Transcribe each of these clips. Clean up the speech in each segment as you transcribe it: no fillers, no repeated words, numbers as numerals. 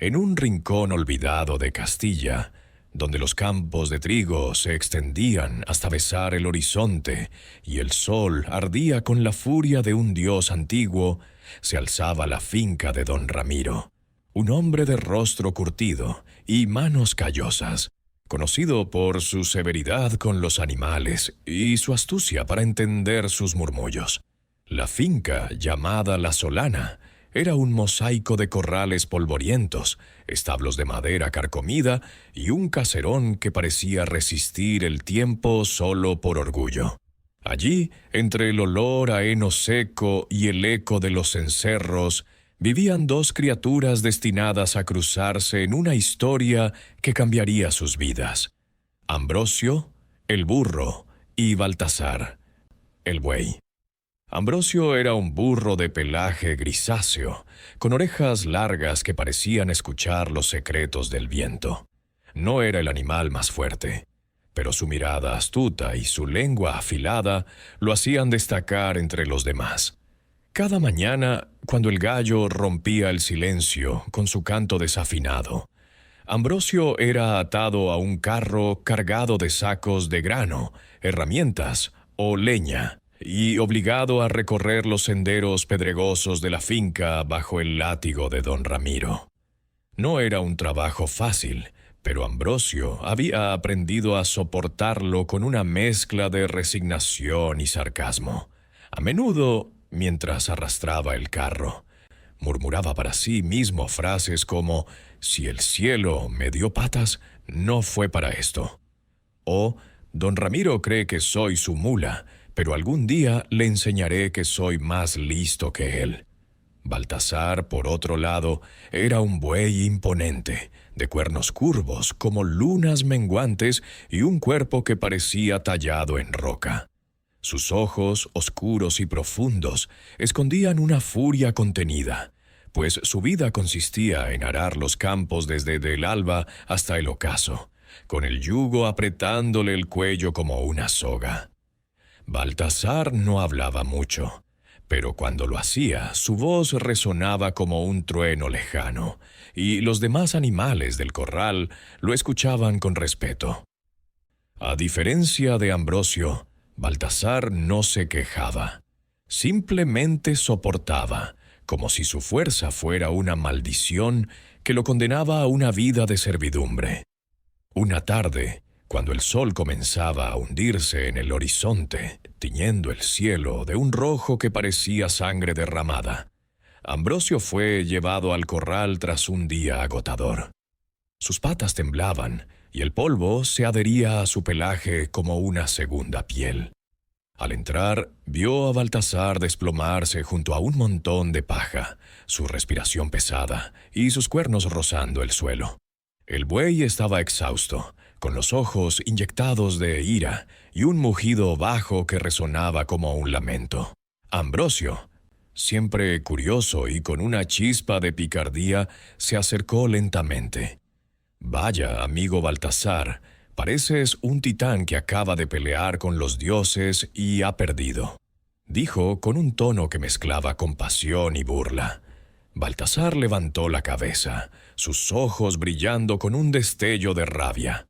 En un rincón olvidado de Castilla, donde los campos de trigo se extendían hasta besar el horizonte y el sol ardía con la furia de un dios antiguo, se alzaba la finca de don Ramiro, un hombre de rostro curtido y manos callosas, conocido por su severidad con los animales y su astucia para entender sus murmullos. La finca, llamada La Solana, era un mosaico de corrales polvorientos, establos de madera carcomida y un caserón que parecía resistir el tiempo solo por orgullo. Allí, entre el olor a heno seco y el eco de los cencerros, vivían dos criaturas destinadas a cruzarse en una historia que cambiaría sus vidas: Ambrosio, el burro, y Baltasar, el buey. Ambrosio era un burro de pelaje grisáceo, con orejas largas que parecían escuchar los secretos del viento. No era el animal más fuerte, pero su mirada astuta y su lengua afilada lo hacían destacar entre los demás. Cada mañana, cuando el gallo rompía el silencio con su canto desafinado, Ambrosio era atado a un carro cargado de sacos de grano, herramientas o leña, y obligado a recorrer los senderos pedregosos de la finca bajo el látigo de don Ramiro. No era un trabajo fácil, pero Ambrosio había aprendido a soportarlo con una mezcla de resignación y sarcasmo. A menudo, mientras arrastraba el carro, murmuraba para sí mismo frases como: «Si el cielo me dio patas, no fue para esto». O «Don Ramiro cree que soy su mula, pero algún día le enseñaré que soy más listo que él». Baltasar, por otro lado, era un buey imponente, de cuernos curvos como lunas menguantes y un cuerpo que parecía tallado en roca. Sus ojos, oscuros y profundos, escondían una furia contenida, pues su vida consistía en arar los campos desde el alba hasta el ocaso, con el yugo apretándole el cuello como una soga. Baltasar no hablaba mucho, pero cuando lo hacía, su voz resonaba como un trueno lejano, y los demás animales del corral lo escuchaban con respeto. A diferencia de Ambrosio, Baltasar no se quejaba, simplemente soportaba, como si su fuerza fuera una maldición que lo condenaba a una vida de servidumbre. Una tarde, cuando el sol comenzaba a hundirse en el horizonte, tiñendo el cielo de un rojo que parecía sangre derramada, Ambrosio fue llevado al corral tras un día agotador. Sus patas temblaban y el polvo se adhería a su pelaje como una segunda piel. Al entrar, vio a Baltasar desplomarse junto a un montón de paja, su respiración pesada y sus cuernos rozando el suelo. El buey estaba exhausto, con los ojos inyectados de ira y un mugido bajo que resonaba como un lamento. Ambrosio, siempre curioso y con una chispa de picardía, se acercó lentamente. «Vaya, amigo Baltasar, pareces un titán que acaba de pelear con los dioses y ha perdido», dijo con un tono que mezclaba compasión y burla. Baltasar levantó la cabeza, sus ojos brillando con un destello de rabia.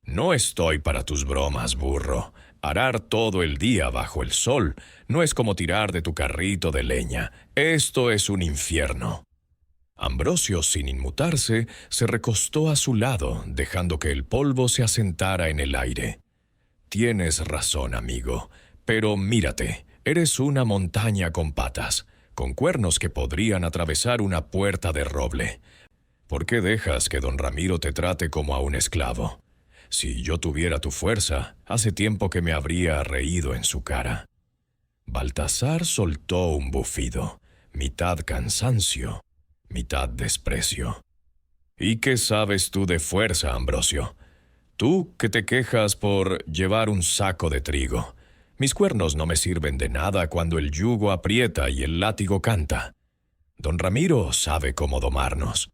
«No estoy para tus bromas, burro. Arar todo el día bajo el sol no es como tirar de tu carrito de leña. Esto es un infierno». Ambrosio, sin inmutarse, se recostó a su lado, dejando que el polvo se asentara en el aire. «Tienes razón, amigo, pero mírate, eres una montaña con patas, con cuernos que podrían atravesar una puerta de roble. ¿Por qué dejas que don Ramiro te trate como a un esclavo? Si yo tuviera tu fuerza, hace tiempo que me habría reído en su cara». Baltasar soltó un bufido, mitad cansancio, mitad desprecio. «¿Y qué sabes tú de fuerza, Ambrosio? Tú que te quejas por llevar un saco de trigo. Mis cuernos no me sirven de nada cuando el yugo aprieta y el látigo canta. Don Ramiro sabe cómo domarnos».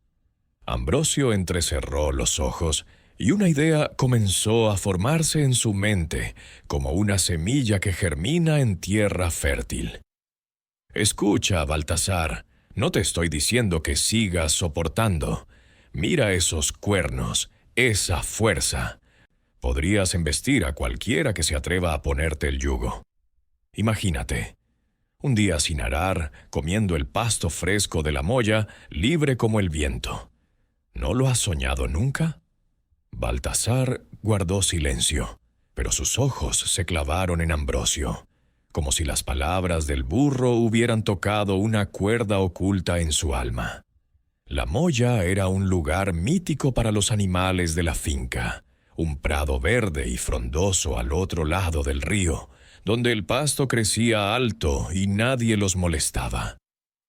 Ambrosio entrecerró los ojos y una idea comenzó a formarse en su mente, como una semilla que germina en tierra fértil. «Escucha, Baltasar, no te estoy diciendo que sigas soportando. Mira esos cuernos, esa fuerza. Podrías embestir a cualquiera que se atreva a ponerte el yugo. Imagínate, un día sin arar, comiendo el pasto fresco de la moya, libre como el viento. ¿No lo has soñado nunca? Baltasar guardó silencio, pero sus ojos se clavaron en Ambrosio, como si las palabras del burro hubieran tocado una cuerda oculta en su alma. La moya era un lugar mítico para los animales de la finca, un prado verde y frondoso al otro lado del río, donde el pasto crecía alto y nadie los molestaba.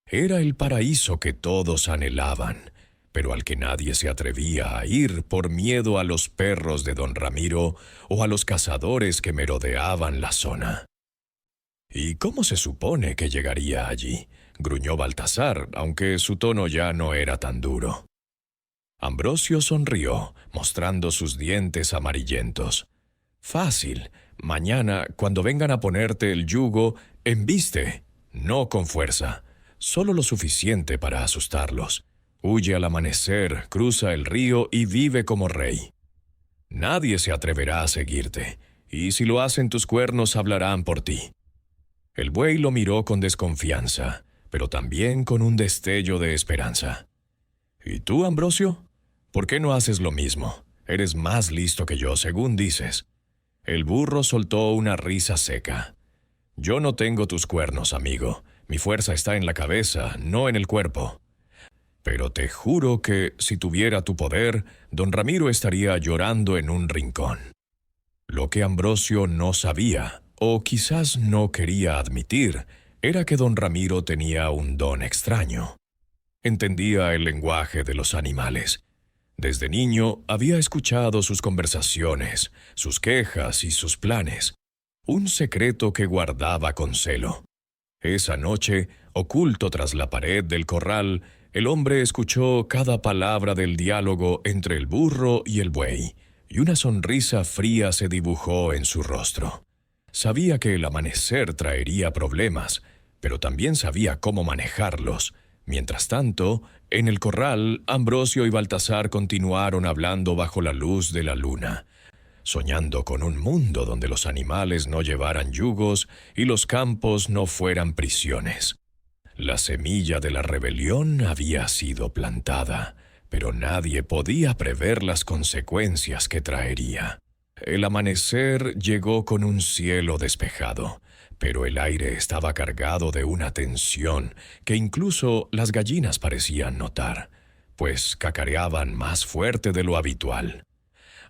Era el paraíso que todos anhelaban, pero al que nadie se atrevía a ir por miedo a los perros de don Ramiro o a los cazadores que merodeaban la zona. ¿Y cómo se supone que llegaría allí?, gruñó Baltasar, aunque su tono ya no era tan duro. Ambrosio sonrió, mostrando sus dientes amarillentos. Fácil. Mañana, cuando vengan a ponerte el yugo, embiste, no con fuerza, solo lo suficiente para asustarlos. Huye al amanecer, cruza el río y vive como rey. Nadie se atreverá a seguirte, y si lo hacen tus cuernos hablarán por ti. El buey lo miró con desconfianza, pero también con un destello de esperanza. ¿Y tú, Ambrosio? ¿Por qué no haces lo mismo? Eres más listo que yo, según dices. El burro soltó una risa seca. Yo no tengo tus cuernos, amigo. Mi fuerza está en la cabeza, no en el cuerpo. Pero te juro que, si tuviera tu poder, don Ramiro estaría llorando en un rincón. Lo que Ambrosio no sabía, o quizás no quería admitir, era que don Ramiro tenía un don extraño. Entendía el lenguaje de los animales. Desde niño había escuchado sus conversaciones, sus quejas y sus planes, un secreto que guardaba con celo. Esa noche, oculto tras la pared del corral, el hombre escuchó cada palabra del diálogo entre el burro y el buey, y una sonrisa fría se dibujó en su rostro. Sabía que el amanecer traería problemas, pero también sabía cómo manejarlos. Mientras tanto, en el corral, Ambrosio y Baltasar continuaron hablando bajo la luz de la luna, soñando con un mundo donde los animales no llevaran yugos y los campos no fueran prisiones. La semilla de la rebelión había sido plantada, pero nadie podía prever las consecuencias que traería. El amanecer llegó con un cielo despejado, pero el aire estaba cargado de una tensión que incluso las gallinas parecían notar, pues cacareaban más fuerte de lo habitual.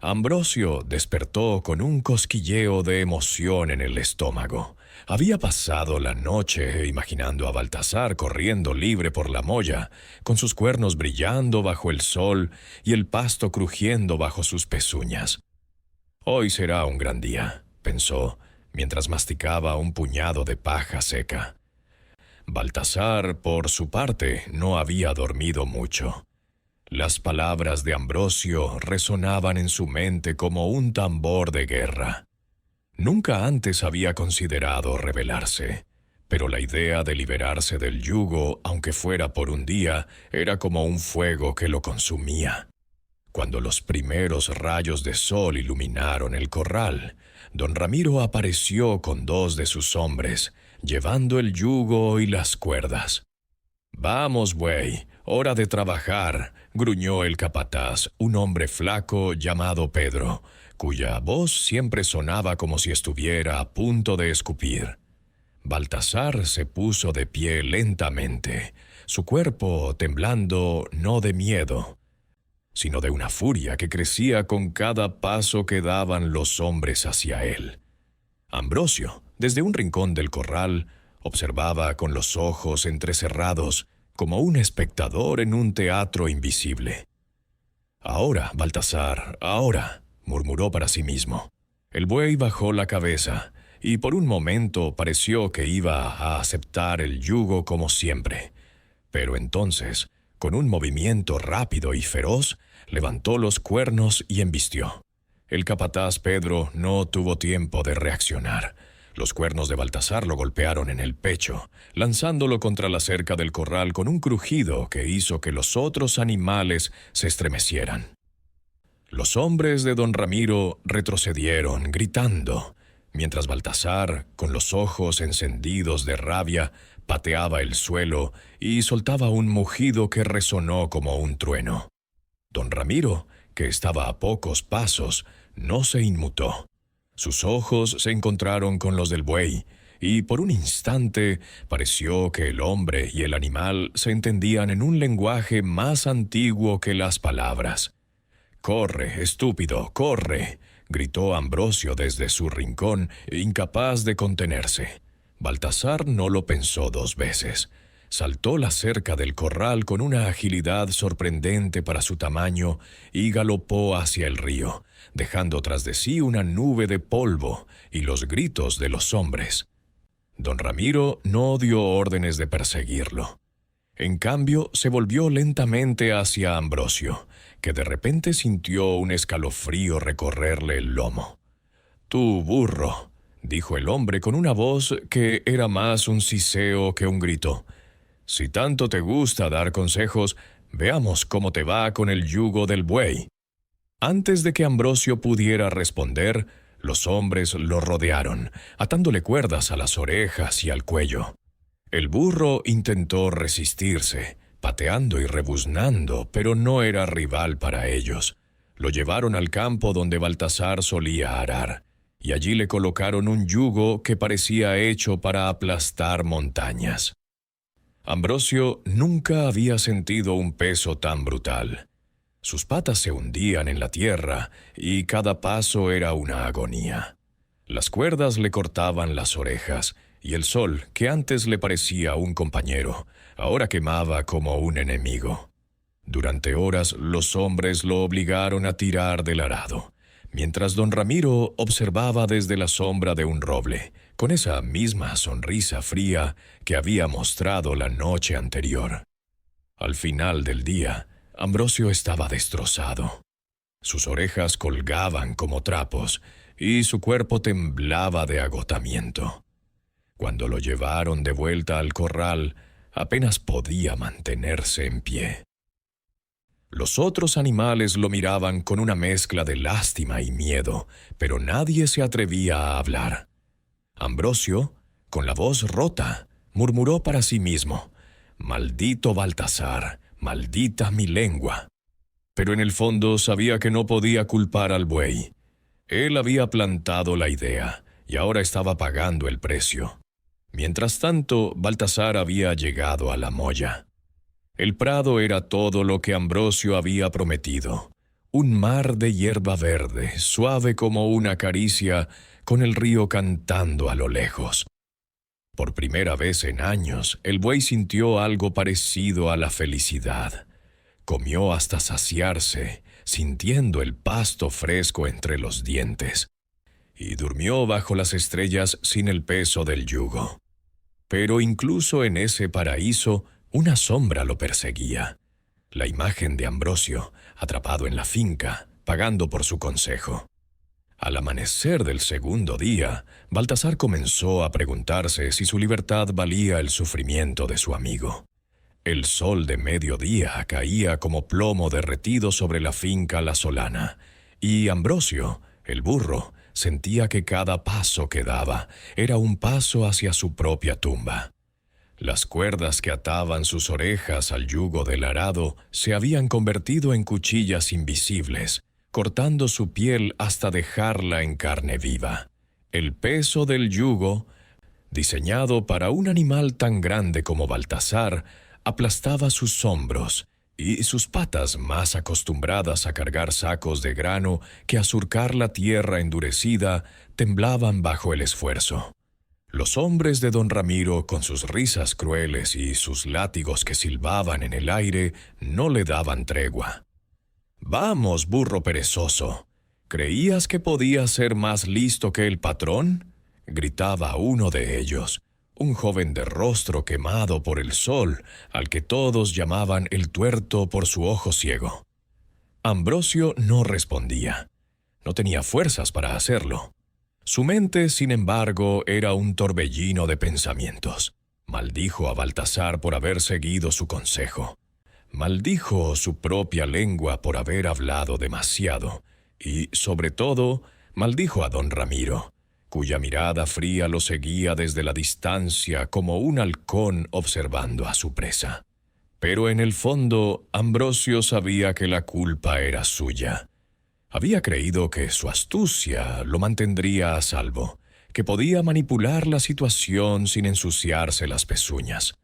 Ambrosio despertó con un cosquilleo de emoción en el estómago. Había pasado la noche imaginando a Baltasar corriendo libre por la moya, con sus cuernos brillando bajo el sol y el pasto crujiendo bajo sus pezuñas. Hoy será un gran día, pensó, mientras masticaba un puñado de paja seca. Baltasar, por su parte, no había dormido mucho. Las palabras de Ambrosio resonaban en su mente como un tambor de guerra. Nunca antes había considerado rebelarse, pero la idea de liberarse del yugo, aunque fuera por un día, era como un fuego que lo consumía. Cuando los primeros rayos de sol iluminaron el corral, don Ramiro apareció con 2 de sus hombres, llevando el yugo y las cuerdas. «Vamos, buey, hora de trabajar», gruñó el capataz, un hombre flaco llamado Pedro, cuya voz siempre sonaba como si estuviera a punto de escupir. Baltasar se puso de pie lentamente, su cuerpo temblando no de miedo, sino de una furia que crecía con cada paso que daban los hombres hacia él. Ambrosio, desde un rincón del corral, observaba con los ojos entrecerrados, como un espectador en un teatro invisible. «Ahora, Baltasar, ahora», murmuró para sí mismo. El buey bajó la cabeza, y por un momento pareció que iba a aceptar el yugo como siempre. Pero entonces, con un movimiento rápido y feroz, levantó los cuernos y embistió. El capataz Pedro no tuvo tiempo de reaccionar. Los cuernos de Baltasar lo golpearon en el pecho, lanzándolo contra la cerca del corral con un crujido que hizo que los otros animales se estremecieran. Los hombres de don Ramiro retrocedieron, gritando, mientras Baltasar, con los ojos encendidos de rabia, pateaba el suelo y soltaba un mugido que resonó como un trueno. Don Ramiro, que estaba a pocos pasos, no se inmutó. Sus ojos se encontraron con los del buey, y por un instante pareció que el hombre y el animal se entendían en un lenguaje más antiguo que las palabras. «¡Corre, estúpido, corre!», gritó Ambrosio desde su rincón, incapaz de contenerse. Baltasar no lo pensó dos veces. Saltó la cerca del corral con una agilidad sorprendente para su tamaño y galopó hacia el río, dejando tras de sí una nube de polvo y los gritos de los hombres. Don Ramiro no dio órdenes de perseguirlo. En cambio, se volvió lentamente hacia Ambrosio, que de repente sintió un escalofrío recorrerle el lomo. «Tú, burro», dijo el hombre con una voz que era más un siseo que un grito. «Si tanto te gusta dar consejos, veamos cómo te va con el yugo del buey». Antes de que Ambrosio pudiera responder, los hombres lo rodearon, atándole cuerdas a las orejas y al cuello. El burro intentó resistirse, pateando y rebuznando, pero no era rival para ellos. Lo llevaron al campo donde Baltasar solía arar, y allí le colocaron un yugo que parecía hecho para aplastar montañas. Ambrosio nunca había sentido un peso tan brutal. Sus patas se hundían en la tierra y cada paso era una agonía. Las cuerdas le cortaban las orejas y el sol, que antes le parecía un compañero, ahora quemaba como un enemigo. Durante horas los hombres lo obligaron a tirar del arado, mientras don Ramiro observaba desde la sombra de un roble, con esa misma sonrisa fría que había mostrado la noche anterior. Al final del día, Ambrosio estaba destrozado. Sus orejas colgaban como trapos y su cuerpo temblaba de agotamiento. Cuando lo llevaron de vuelta al corral, apenas podía mantenerse en pie. Los otros animales lo miraban con una mezcla de lástima y miedo, pero nadie se atrevía a hablar. Ambrosio, con la voz rota, murmuró para sí mismo: «Maldito Baltasar, maldita mi lengua». Pero en el fondo sabía que no podía culpar al buey. Él había plantado la idea y ahora estaba pagando el precio. Mientras tanto, Baltasar había llegado a la moya. El prado era todo lo que Ambrosio había prometido. Un mar de hierba verde, suave como una caricia, con el río cantando a lo lejos. Por primera vez en años, el buey sintió algo parecido a la felicidad. Comió hasta saciarse, sintiendo el pasto fresco entre los dientes, y durmió bajo las estrellas sin el peso del yugo. Pero incluso en ese paraíso, una sombra lo perseguía: la imagen de Ambrosio, atrapado en la finca, pagando por su consejo. Al amanecer del segundo día, Baltasar comenzó a preguntarse si su libertad valía el sufrimiento de su amigo. El sol de mediodía caía como plomo derretido sobre la finca La Solana, y Ambrosio, el burro, sentía que cada paso que daba era un paso hacia su propia tumba. Las cuerdas que ataban sus orejas al yugo del arado se habían convertido en cuchillas invisibles, cortando su piel hasta dejarla en carne viva. El peso del yugo, diseñado para un animal tan grande como Baltasar, aplastaba sus hombros, y sus patas, más acostumbradas a cargar sacos de grano que a surcar la tierra endurecida, temblaban bajo el esfuerzo. Los hombres de don Ramiro, con sus risas crueles y sus látigos que silbaban en el aire, no le daban tregua. «Vamos, burro perezoso, ¿creías que podías ser más listo que el patrón?», gritaba uno de ellos, un joven de rostro quemado por el sol, al que todos llamaban el tuerto por su ojo ciego. Ambrosio no respondía. No tenía fuerzas para hacerlo. Su mente, sin embargo, era un torbellino de pensamientos. Maldijo a Baltasar por haber seguido su consejo. Maldijo su propia lengua por haber hablado demasiado. Y, sobre todo, maldijo a don Ramiro, cuya mirada fría lo seguía desde la distancia como un halcón observando a su presa. Pero en el fondo, Ambrosio sabía que la culpa era suya. Había creído que su astucia lo mantendría a salvo, que podía manipular la situación sin ensuciarse las pezuñas.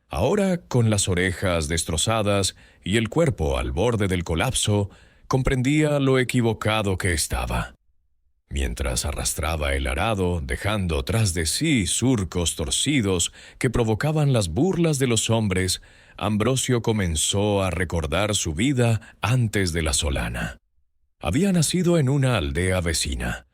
Ahora, con las orejas destrozadas y el cuerpo al borde del colapso, comprendía lo equivocado que estaba. Mientras arrastraba el arado, dejando tras de sí surcos torcidos que provocaban las burlas de los hombres, Ambrosio comenzó a recordar su vida antes de la Solana. Había nacido en una aldea vecina,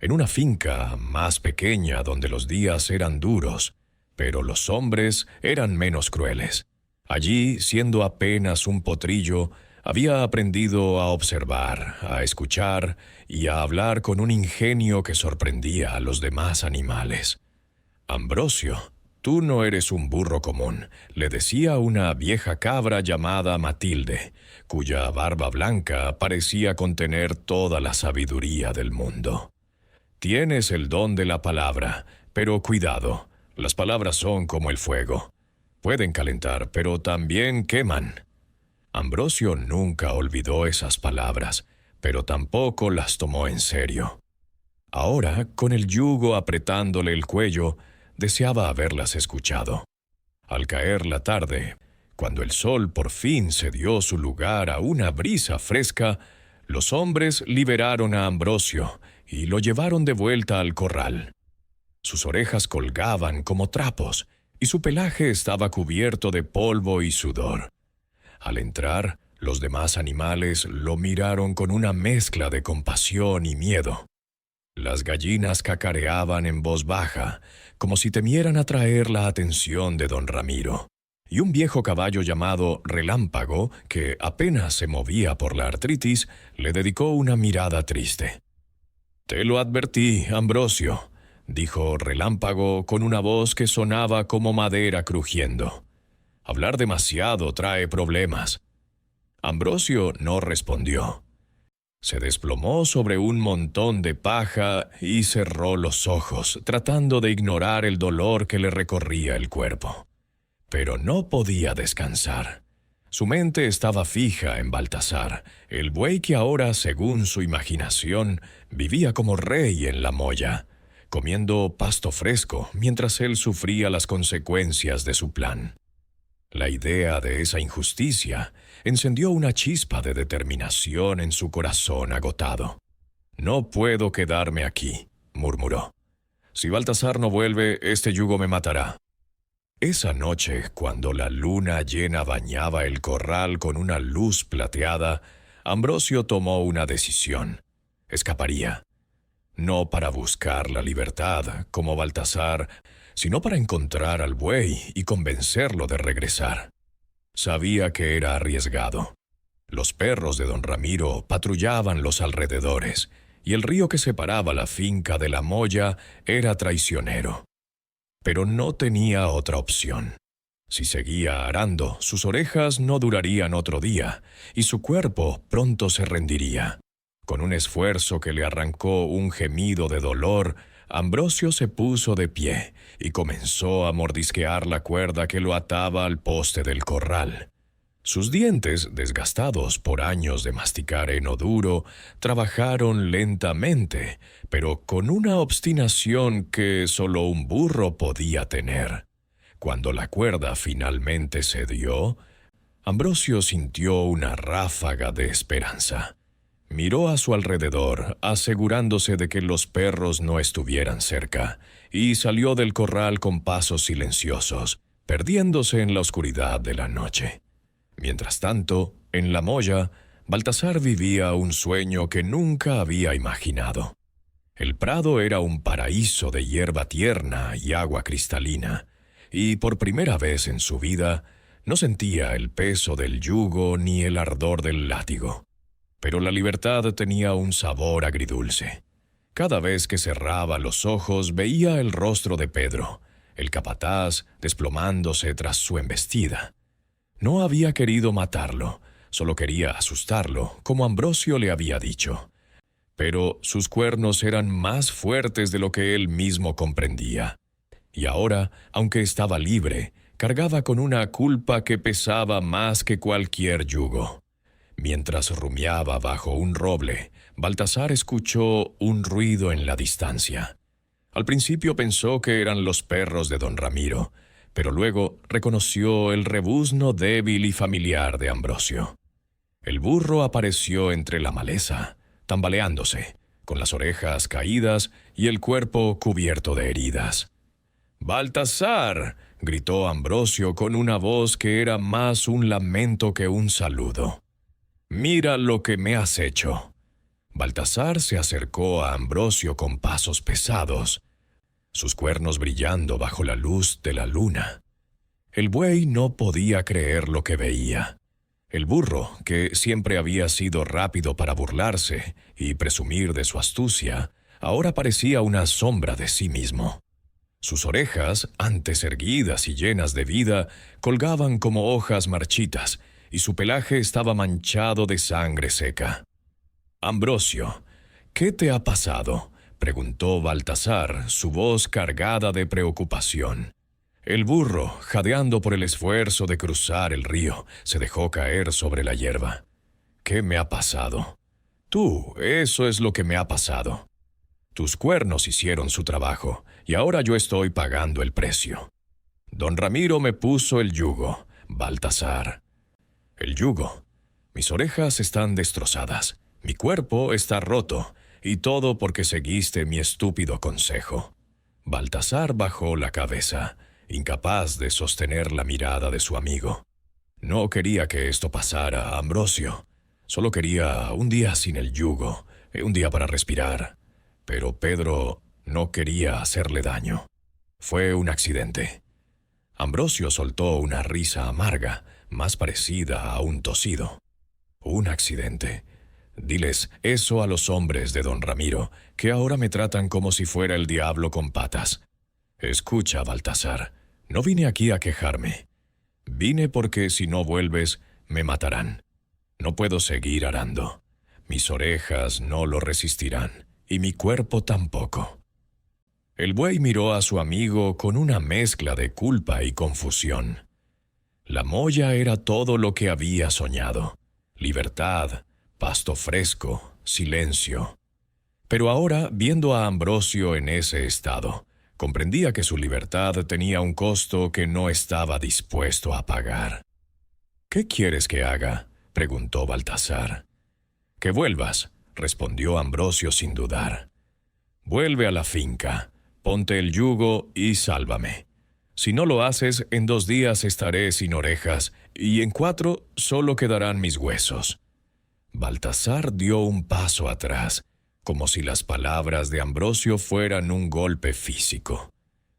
en una finca más pequeña donde los días eran duros, pero los hombres eran menos crueles. Allí, siendo apenas un potrillo, había aprendido a observar, a escuchar y a hablar con un ingenio que sorprendía a los demás animales. Ambrosio, tú no eres un burro común, le decía una vieja cabra llamada Matilde, cuya barba blanca parecía contener toda la sabiduría del mundo. Tienes el don de la palabra, pero cuidado, las palabras son como el fuego. Pueden calentar, pero también queman. Ambrosio nunca olvidó esas palabras, pero tampoco las tomó en serio. Ahora, con el yugo apretándole el cuello, deseaba haberlas escuchado. Al caer la tarde, cuando el sol por fin cedió su lugar a una brisa fresca, los hombres liberaron a Ambrosio y lo llevaron de vuelta al corral. Sus orejas colgaban como trapos y su pelaje estaba cubierto de polvo y sudor. Al entrar, los demás animales lo miraron con una mezcla de compasión y miedo. Las gallinas cacareaban en voz baja, como si temieran atraer la atención de don Ramiro. Y un viejo caballo llamado Relámpago, que apenas se movía por la artritis, le dedicó una mirada triste. «Te lo advertí, Ambrosio», dijo Relámpago con una voz que sonaba como madera crujiendo. «Hablar demasiado trae problemas». Ambrosio no respondió. Se desplomó sobre un montón de paja y cerró los ojos, tratando de ignorar el dolor que le recorría el cuerpo. Pero no podía descansar. Su mente estaba fija en Baltasar, el buey que ahora, según su imaginación, vivía como rey en la moya, comiendo pasto fresco mientras él sufría las consecuencias de su plan. La idea de esa injusticia encendió una chispa de determinación en su corazón agotado. «No puedo quedarme aquí», murmuró. «Si Baltasar no vuelve, este yugo me matará». Esa noche, cuando la luna llena bañaba el corral con una luz plateada, Ambrosio tomó una decisión. Escaparía. No para buscar la libertad, como Baltasar, sino para encontrar al buey y convencerlo de regresar. Sabía que era arriesgado. Los perros de don Ramiro patrullaban los alrededores, y el río que separaba la finca de la moya era traicionero. Pero no tenía otra opción. Si seguía arando, sus orejas no durarían otro día, y su cuerpo pronto se rendiría. Con un esfuerzo que le arrancó un gemido de dolor, Ambrosio se puso de pie y comenzó a mordisquear la cuerda que lo ataba al poste del corral. Sus dientes, desgastados por años de masticar heno duro, trabajaron lentamente, pero con una obstinación que solo un burro podía tener. Cuando la cuerda finalmente cedió, Ambrosio sintió una ráfaga de esperanza. Miró a su alrededor, asegurándose de que los perros no estuvieran cerca, y salió del corral con pasos silenciosos, perdiéndose en la oscuridad de la noche. Mientras tanto, en la moya, Baltasar vivía un sueño que nunca había imaginado. El prado era un paraíso de hierba tierna y agua cristalina, y por primera vez en su vida no sentía el peso del yugo ni el ardor del látigo. Pero la libertad tenía un sabor agridulce. Cada vez que cerraba los ojos veía el rostro de Pedro, el capataz, desplomándose tras su embestida. No había querido matarlo, solo quería asustarlo, como Ambrosio le había dicho. Pero sus cuernos eran más fuertes de lo que él mismo comprendía. Y ahora, aunque estaba libre, cargaba con una culpa que pesaba más que cualquier yugo. Mientras rumiaba bajo un roble, Baltasar escuchó un ruido en la distancia. Al principio pensó que eran los perros de don Ramiro, pero luego reconoció el rebuzno débil y familiar de Ambrosio. El burro apareció entre la maleza, tambaleándose, con las orejas caídas y el cuerpo cubierto de heridas. «¡Baltasar!», gritó Ambrosio con una voz que era más un lamento que un saludo. «¡Mira lo que me has hecho!». Baltasar se acercó a Ambrosio con pasos pesados, sus cuernos brillando bajo la luz de la luna. El buey no podía creer lo que veía. El burro, que siempre había sido rápido para burlarse y presumir de su astucia, ahora parecía una sombra de sí mismo. Sus orejas, antes erguidas y llenas de vida, colgaban como hojas marchitas, y su pelaje estaba manchado de sangre seca. «Ambrosio, ¿qué te ha pasado?», preguntó Baltasar, su voz cargada de preocupación. El burro, jadeando por el esfuerzo de cruzar el río, se dejó caer sobre la hierba. «¿Qué me ha pasado?». «Tú, eso es lo que me ha pasado. Tus cuernos hicieron su trabajo, y ahora yo estoy pagando el precio. Don Ramiro me puso el yugo, Baltasar. El yugo. Mis orejas están destrozadas, mi cuerpo está roto, y todo porque seguiste mi estúpido consejo». Baltasar bajó la cabeza, incapaz de sostener la mirada de su amigo. No quería que esto pasara, Ambrosio. Solo quería un día sin el yugo, un día para respirar. Pero Pedro no quería hacerle daño. Fue un accidente. Ambrosio soltó una risa amarga, más parecida a un tosido. Un accidente. Diles eso a los hombres de don Ramiro, que ahora me tratan como si fuera el diablo con patas. Escucha, Baltasar, no vine aquí a quejarme. Vine porque si no vuelves, me matarán. No puedo seguir arando. Mis orejas no lo resistirán, y mi cuerpo tampoco. El buey miró a su amigo con una mezcla de culpa y confusión. La molla era todo lo que había soñado. Libertad, pasto fresco, silencio. Pero ahora, viendo a Ambrosio en ese estado, comprendía que su libertad tenía un costo que no estaba dispuesto a pagar. «¿Qué quieres que haga?», preguntó Baltasar. «Que vuelvas», respondió Ambrosio sin dudar. «Vuelve a la finca, ponte el yugo y sálvame. Si no lo haces, en 2 días estaré sin orejas, y en 4 solo quedarán mis huesos». Baltasar dio un paso atrás, como si las palabras de Ambrosio fueran un golpe físico.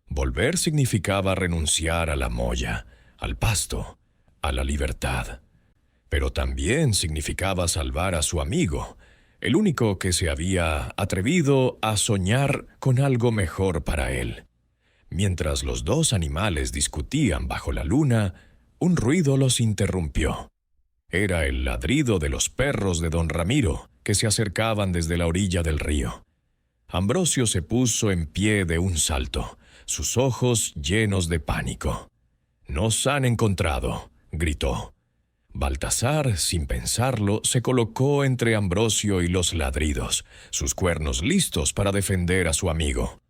Volver significaba renunciar a la molla, al pasto, a la libertad. Pero también significaba salvar a su amigo, el único que se había atrevido a soñar con algo mejor para él. Mientras los 2 animales discutían bajo la luna, un ruido los interrumpió. Era el ladrido de los perros de don Ramiro, que se acercaban desde la orilla del río. Ambrosio se puso en pie de un salto, sus ojos llenos de pánico. «¡Nos han encontrado!», gritó. Baltasar, sin pensarlo, se colocó entre Ambrosio y los ladridos, sus cuernos listos para defender a su amigo.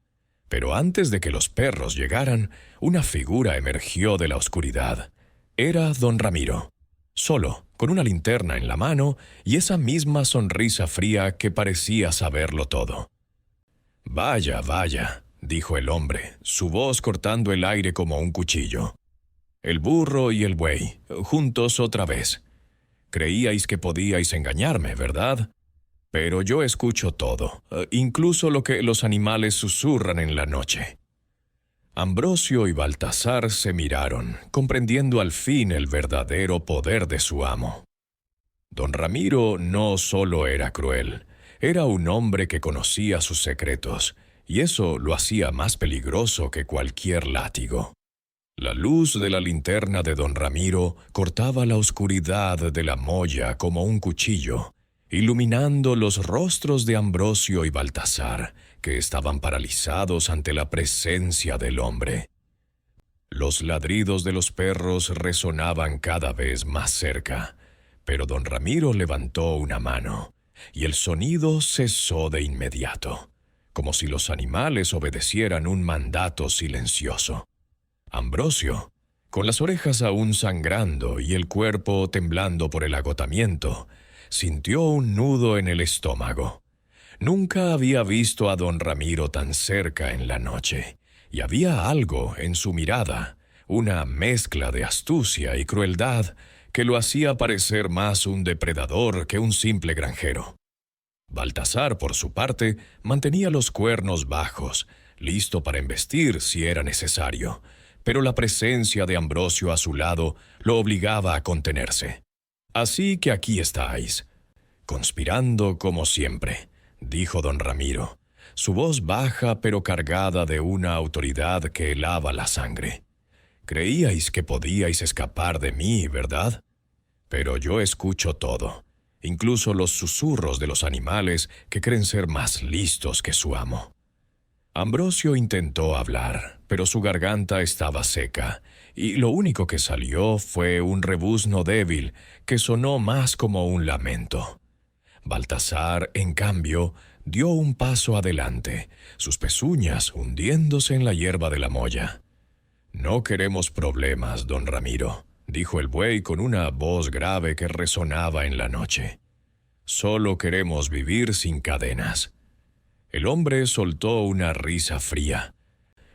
Pero antes de que los perros llegaran, una figura emergió de la oscuridad. Era don Ramiro, solo, con una linterna en la mano y esa misma sonrisa fría que parecía saberlo todo. «Vaya, vaya», dijo el hombre, su voz cortando el aire como un cuchillo. «El burro y el buey, juntos otra vez. Creíais que podíais engañarme, ¿verdad? Pero yo escucho todo, incluso lo que los animales susurran en la noche». Ambrosio y Baltasar se miraron, comprendiendo al fin el verdadero poder de su amo. Don Ramiro no solo era cruel, Era un hombre que conocía sus secretos, y eso lo hacía más peligroso que cualquier látigo. La luz de la linterna de don Ramiro cortaba la oscuridad de la molla como un cuchillo, iluminando los rostros de Ambrosio y Baltasar, que estaban paralizados ante la presencia del hombre. Los ladridos de los perros resonaban cada vez más cerca, pero don Ramiro levantó una mano, y el sonido cesó de inmediato, como si los animales obedecieran un mandato silencioso. Ambrosio, con las orejas aún sangrando y el cuerpo temblando por el agotamiento, sintió un nudo en el estómago. Nunca había visto a don Ramiro tan cerca en la noche, y había algo en su mirada, una mezcla de astucia y crueldad que lo hacía parecer más un depredador que un simple granjero. Baltasar, por su parte, mantenía los cuernos bajos, listo para embestir si era necesario, pero la presencia de Ambrosio a su lado lo obligaba a contenerse. Así que aquí estáis, conspirando como siempre, dijo don Ramiro, su voz baja pero cargada de una autoridad que helaba la sangre. Creíais que podíais escapar de mí, ¿verdad? Pero yo escucho todo, incluso los susurros de los animales que creen ser más listos que su amo. Ambrosio intentó hablar, pero su garganta estaba seca, y lo único que salió fue un rebuzno débil que sonó más como un lamento. Baltasar, en cambio, dio un paso adelante, sus pezuñas hundiéndose en la hierba de la molla. «No queremos problemas, don Ramiro», dijo el buey con una voz grave que resonaba en la noche. «Solo queremos vivir sin cadenas». El hombre soltó una risa fría,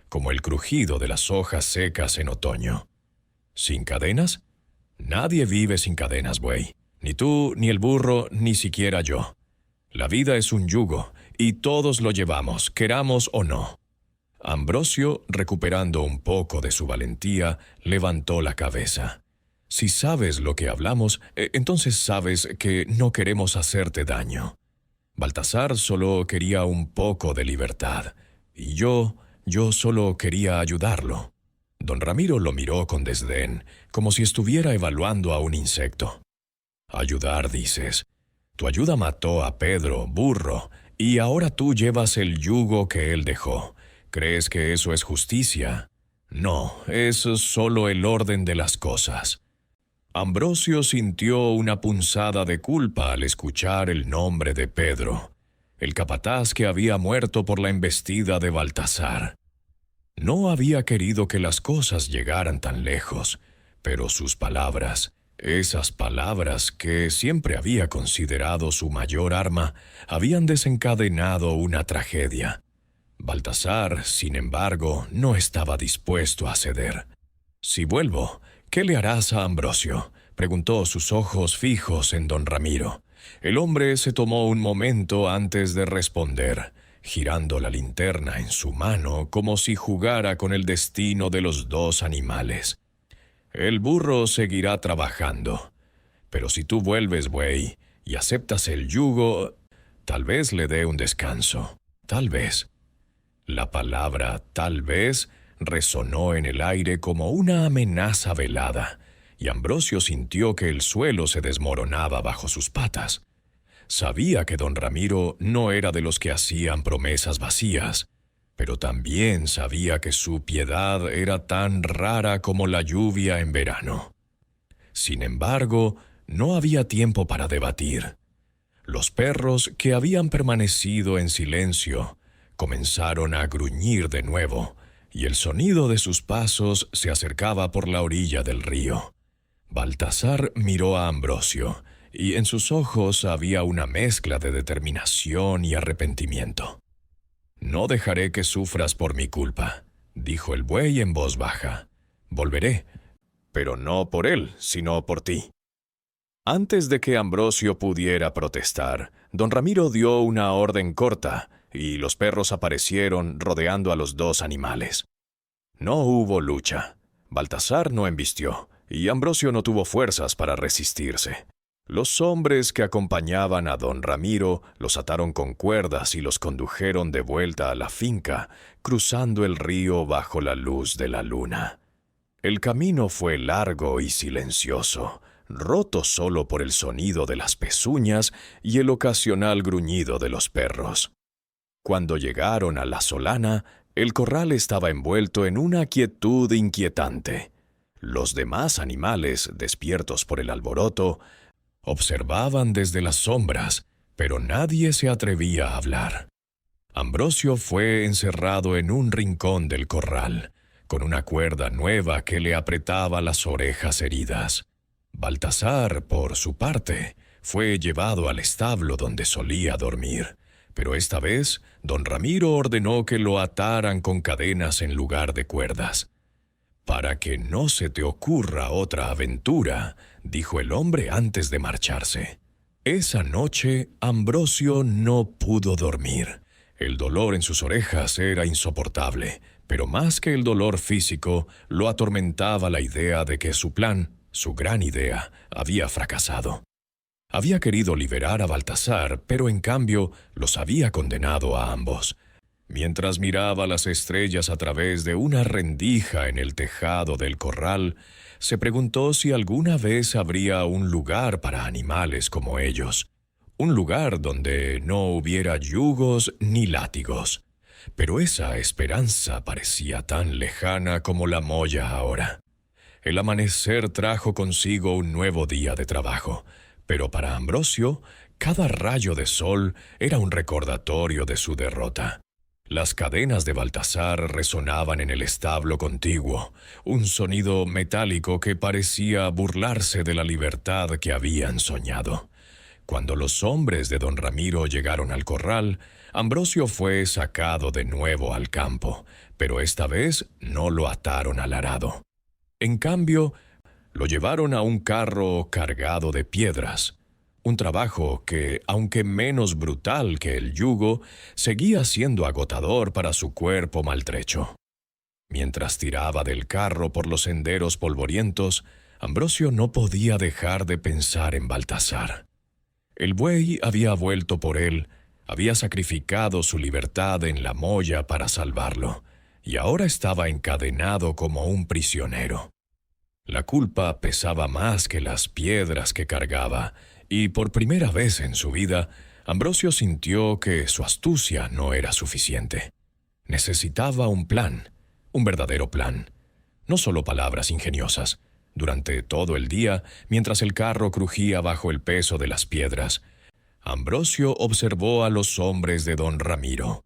como el crujido de las hojas secas en otoño. ¿Sin cadenas? Nadie vive sin cadenas, buey. Ni tú, ni el burro, ni siquiera yo. La vida es un yugo, y todos lo llevamos, queramos o no. Ambrosio, recuperando un poco de su valentía, levantó la cabeza. Si sabes lo que hablamos, entonces sabes que no queremos hacerte daño. Baltasar solo quería un poco de libertad, y yo solo quería ayudarlo. Don Ramiro lo miró con desdén, como si estuviera evaluando a un insecto. «Ayudar, dices. Tu ayuda mató a Pedro, burro, y ahora tú llevas el yugo que él dejó. ¿Crees que eso es justicia? No, es solo el orden de las cosas». Ambrosio sintió una punzada de culpa al escuchar el nombre de Pedro, el capataz que había muerto por la embestida de Baltasar. No había querido que las cosas llegaran tan lejos, pero sus palabras, esas palabras que siempre había considerado su mayor arma, habían desencadenado una tragedia. Baltasar, sin embargo, no estaba dispuesto a ceder. «Si vuelvo, ¿qué le harás a Ambrosio?», preguntó, sus ojos fijos en don Ramiro. El hombre se tomó un momento antes de responder, girando la linterna en su mano como si jugara con el destino de los dos animales. «El burro seguirá trabajando. Pero si tú vuelves, buey, y aceptas el yugo, tal vez le dé un descanso. Tal vez». La palabra «tal vez» resonó en el aire como una amenaza velada, y Ambrosio sintió que el suelo se desmoronaba bajo sus patas. Sabía que don Ramiro no era de los que hacían promesas vacías, pero también sabía que su piedad era tan rara como la lluvia en verano. Sin embargo, no había tiempo para debatir. Los perros, que habían permanecido en silencio, comenzaron a gruñir de nuevo, y el sonido de sus pasos se acercaba por la orilla del río. Baltasar miró a Ambrosio, y en sus ojos había una mezcla de determinación y arrepentimiento. «No dejaré que sufras por mi culpa», dijo el buey en voz baja. «Volveré, pero no por él, sino por ti». Antes de que Ambrosio pudiera protestar, don Ramiro dio una orden corta, y los perros aparecieron rodeando a los dos animales. No hubo lucha. Baltasar no embistió, y Ambrosio no tuvo fuerzas para resistirse. Los hombres que acompañaban a don Ramiro los ataron con cuerdas y los condujeron de vuelta a la finca, cruzando el río bajo la luz de la luna. El camino fue largo y silencioso, roto solo por el sonido de las pezuñas y el ocasional gruñido de los perros. Cuando llegaron a la solana, el corral estaba envuelto en una quietud inquietante. Los demás animales, despiertos por el alboroto, observaban desde las sombras, pero nadie se atrevía a hablar. Ambrosio fue encerrado en un rincón del corral, con una cuerda nueva que le apretaba las orejas heridas. Baltasar, por su parte, fue llevado al establo donde solía dormir, pero esta vez don Ramiro ordenó que lo ataran con cadenas en lugar de cuerdas. «Para que no se te ocurra otra aventura», dijo el hombre antes de marcharse. Esa noche Ambrosio no pudo dormir. El dolor en sus orejas era insoportable, pero más que el dolor físico, lo atormentaba la idea de que su plan, su gran idea, había fracasado. Había querido liberar a Baltasar, pero en cambio los había condenado a ambos. Mientras miraba las estrellas a través de una rendija en el tejado del corral, se preguntó si alguna vez habría un lugar para animales como ellos. Un lugar donde no hubiera yugos ni látigos. Pero esa esperanza parecía tan lejana como la molla ahora. El amanecer trajo consigo un nuevo día de trabajo, pero para Ambrosio, cada rayo de sol era un recordatorio de su derrota. Las cadenas de Baltasar resonaban en el establo contiguo, un sonido metálico que parecía burlarse de la libertad que habían soñado. Cuando los hombres de don Ramiro llegaron al corral, Ambrosio fue sacado de nuevo al campo, pero esta vez no lo ataron al arado. En cambio, lo llevaron a un carro cargado de piedras. Un trabajo que, aunque menos brutal que el yugo, seguía siendo agotador para su cuerpo maltrecho. Mientras tiraba del carro por los senderos polvorientos, Ambrosio no podía dejar de pensar en Baltasar. El buey había vuelto por él, había sacrificado su libertad en la molla para salvarlo, y ahora estaba encadenado como un prisionero. La culpa pesaba más que las piedras que cargaba, y por primera vez en su vida, Ambrosio sintió que su astucia no era suficiente. Necesitaba un plan, un verdadero plan, no solo palabras ingeniosas. Durante todo el día, mientras el carro crujía bajo el peso de las piedras, Ambrosio observó a los hombres de don Ramiro.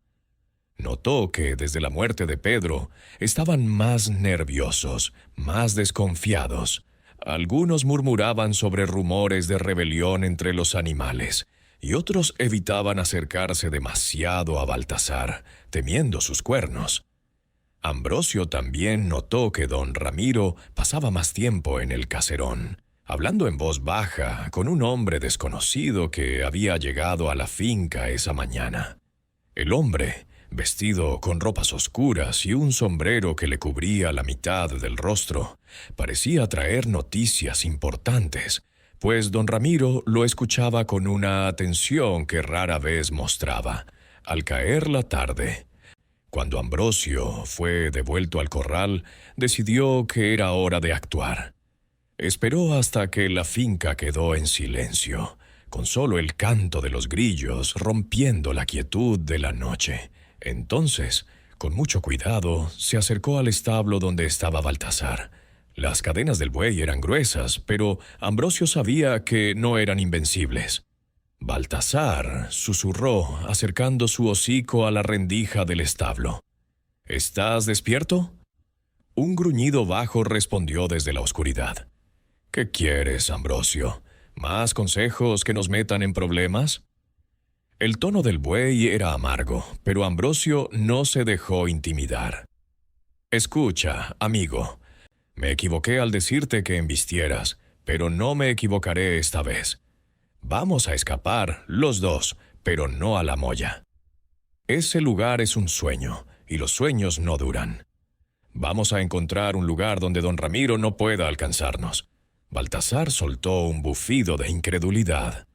Notó que desde la muerte de Pedro estaban más nerviosos, más desconfiados. Algunos murmuraban sobre rumores de rebelión entre los animales, y otros evitaban acercarse demasiado a Baltasar, temiendo sus cuernos. Ambrosio también notó que don Ramiro pasaba más tiempo en el caserón, hablando en voz baja con un hombre desconocido que había llegado a la finca esa mañana. El hombre, vestido con ropas oscuras y un sombrero que le cubría la mitad del rostro, parecía traer noticias importantes, pues don Ramiro lo escuchaba con una atención que rara vez mostraba. Al caer la tarde, cuando Ambrosio fue devuelto al corral, decidió que era hora de actuar. Esperó hasta que la finca quedó en silencio, con solo el canto de los grillos rompiendo la quietud de la noche. Entonces, con mucho cuidado, se acercó al establo donde estaba Baltasar. Las cadenas del buey eran gruesas, pero Ambrosio sabía que no eran invencibles. Baltasar susurró, acercando su hocico a la rendija del establo. ¿Estás despierto? Un gruñido bajo respondió desde la oscuridad. ¿Qué quieres, Ambrosio? ¿Más consejos que nos metan en problemas? El tono del buey era amargo, pero Ambrosio no se dejó intimidar. Escucha, amigo, me equivoqué al decirte que embistieras, pero no me equivocaré esta vez. Vamos a escapar, los dos, pero no a la molla. Ese lugar es un sueño, y los sueños no duran. Vamos a encontrar un lugar donde don Ramiro no pueda alcanzarnos. Baltasar soltó un bufido de incredulidad.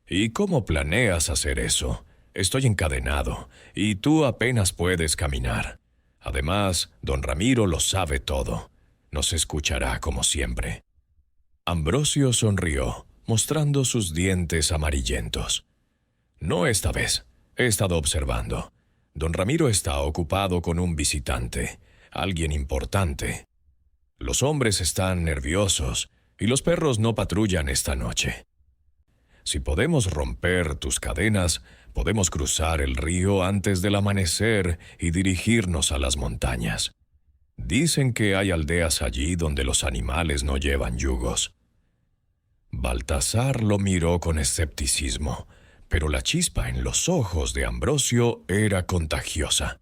¿Y cómo planeas hacer eso? Estoy encadenado, y tú apenas puedes caminar. Además, don Ramiro lo sabe todo. Nos escuchará como siempre. Ambrosio sonrió, mostrando sus dientes amarillentos. No esta vez. He estado observando. Don Ramiro está ocupado con un visitante, alguien importante. Los hombres están nerviosos y los perros no patrullan esta noche. Si podemos romper tus cadenas, podemos cruzar el río antes del amanecer y dirigirnos a las montañas. Dicen que hay aldeas allí donde los animales no llevan yugos. Baltasar lo miró con escepticismo, pero la chispa en los ojos de Ambrosio era contagiosa.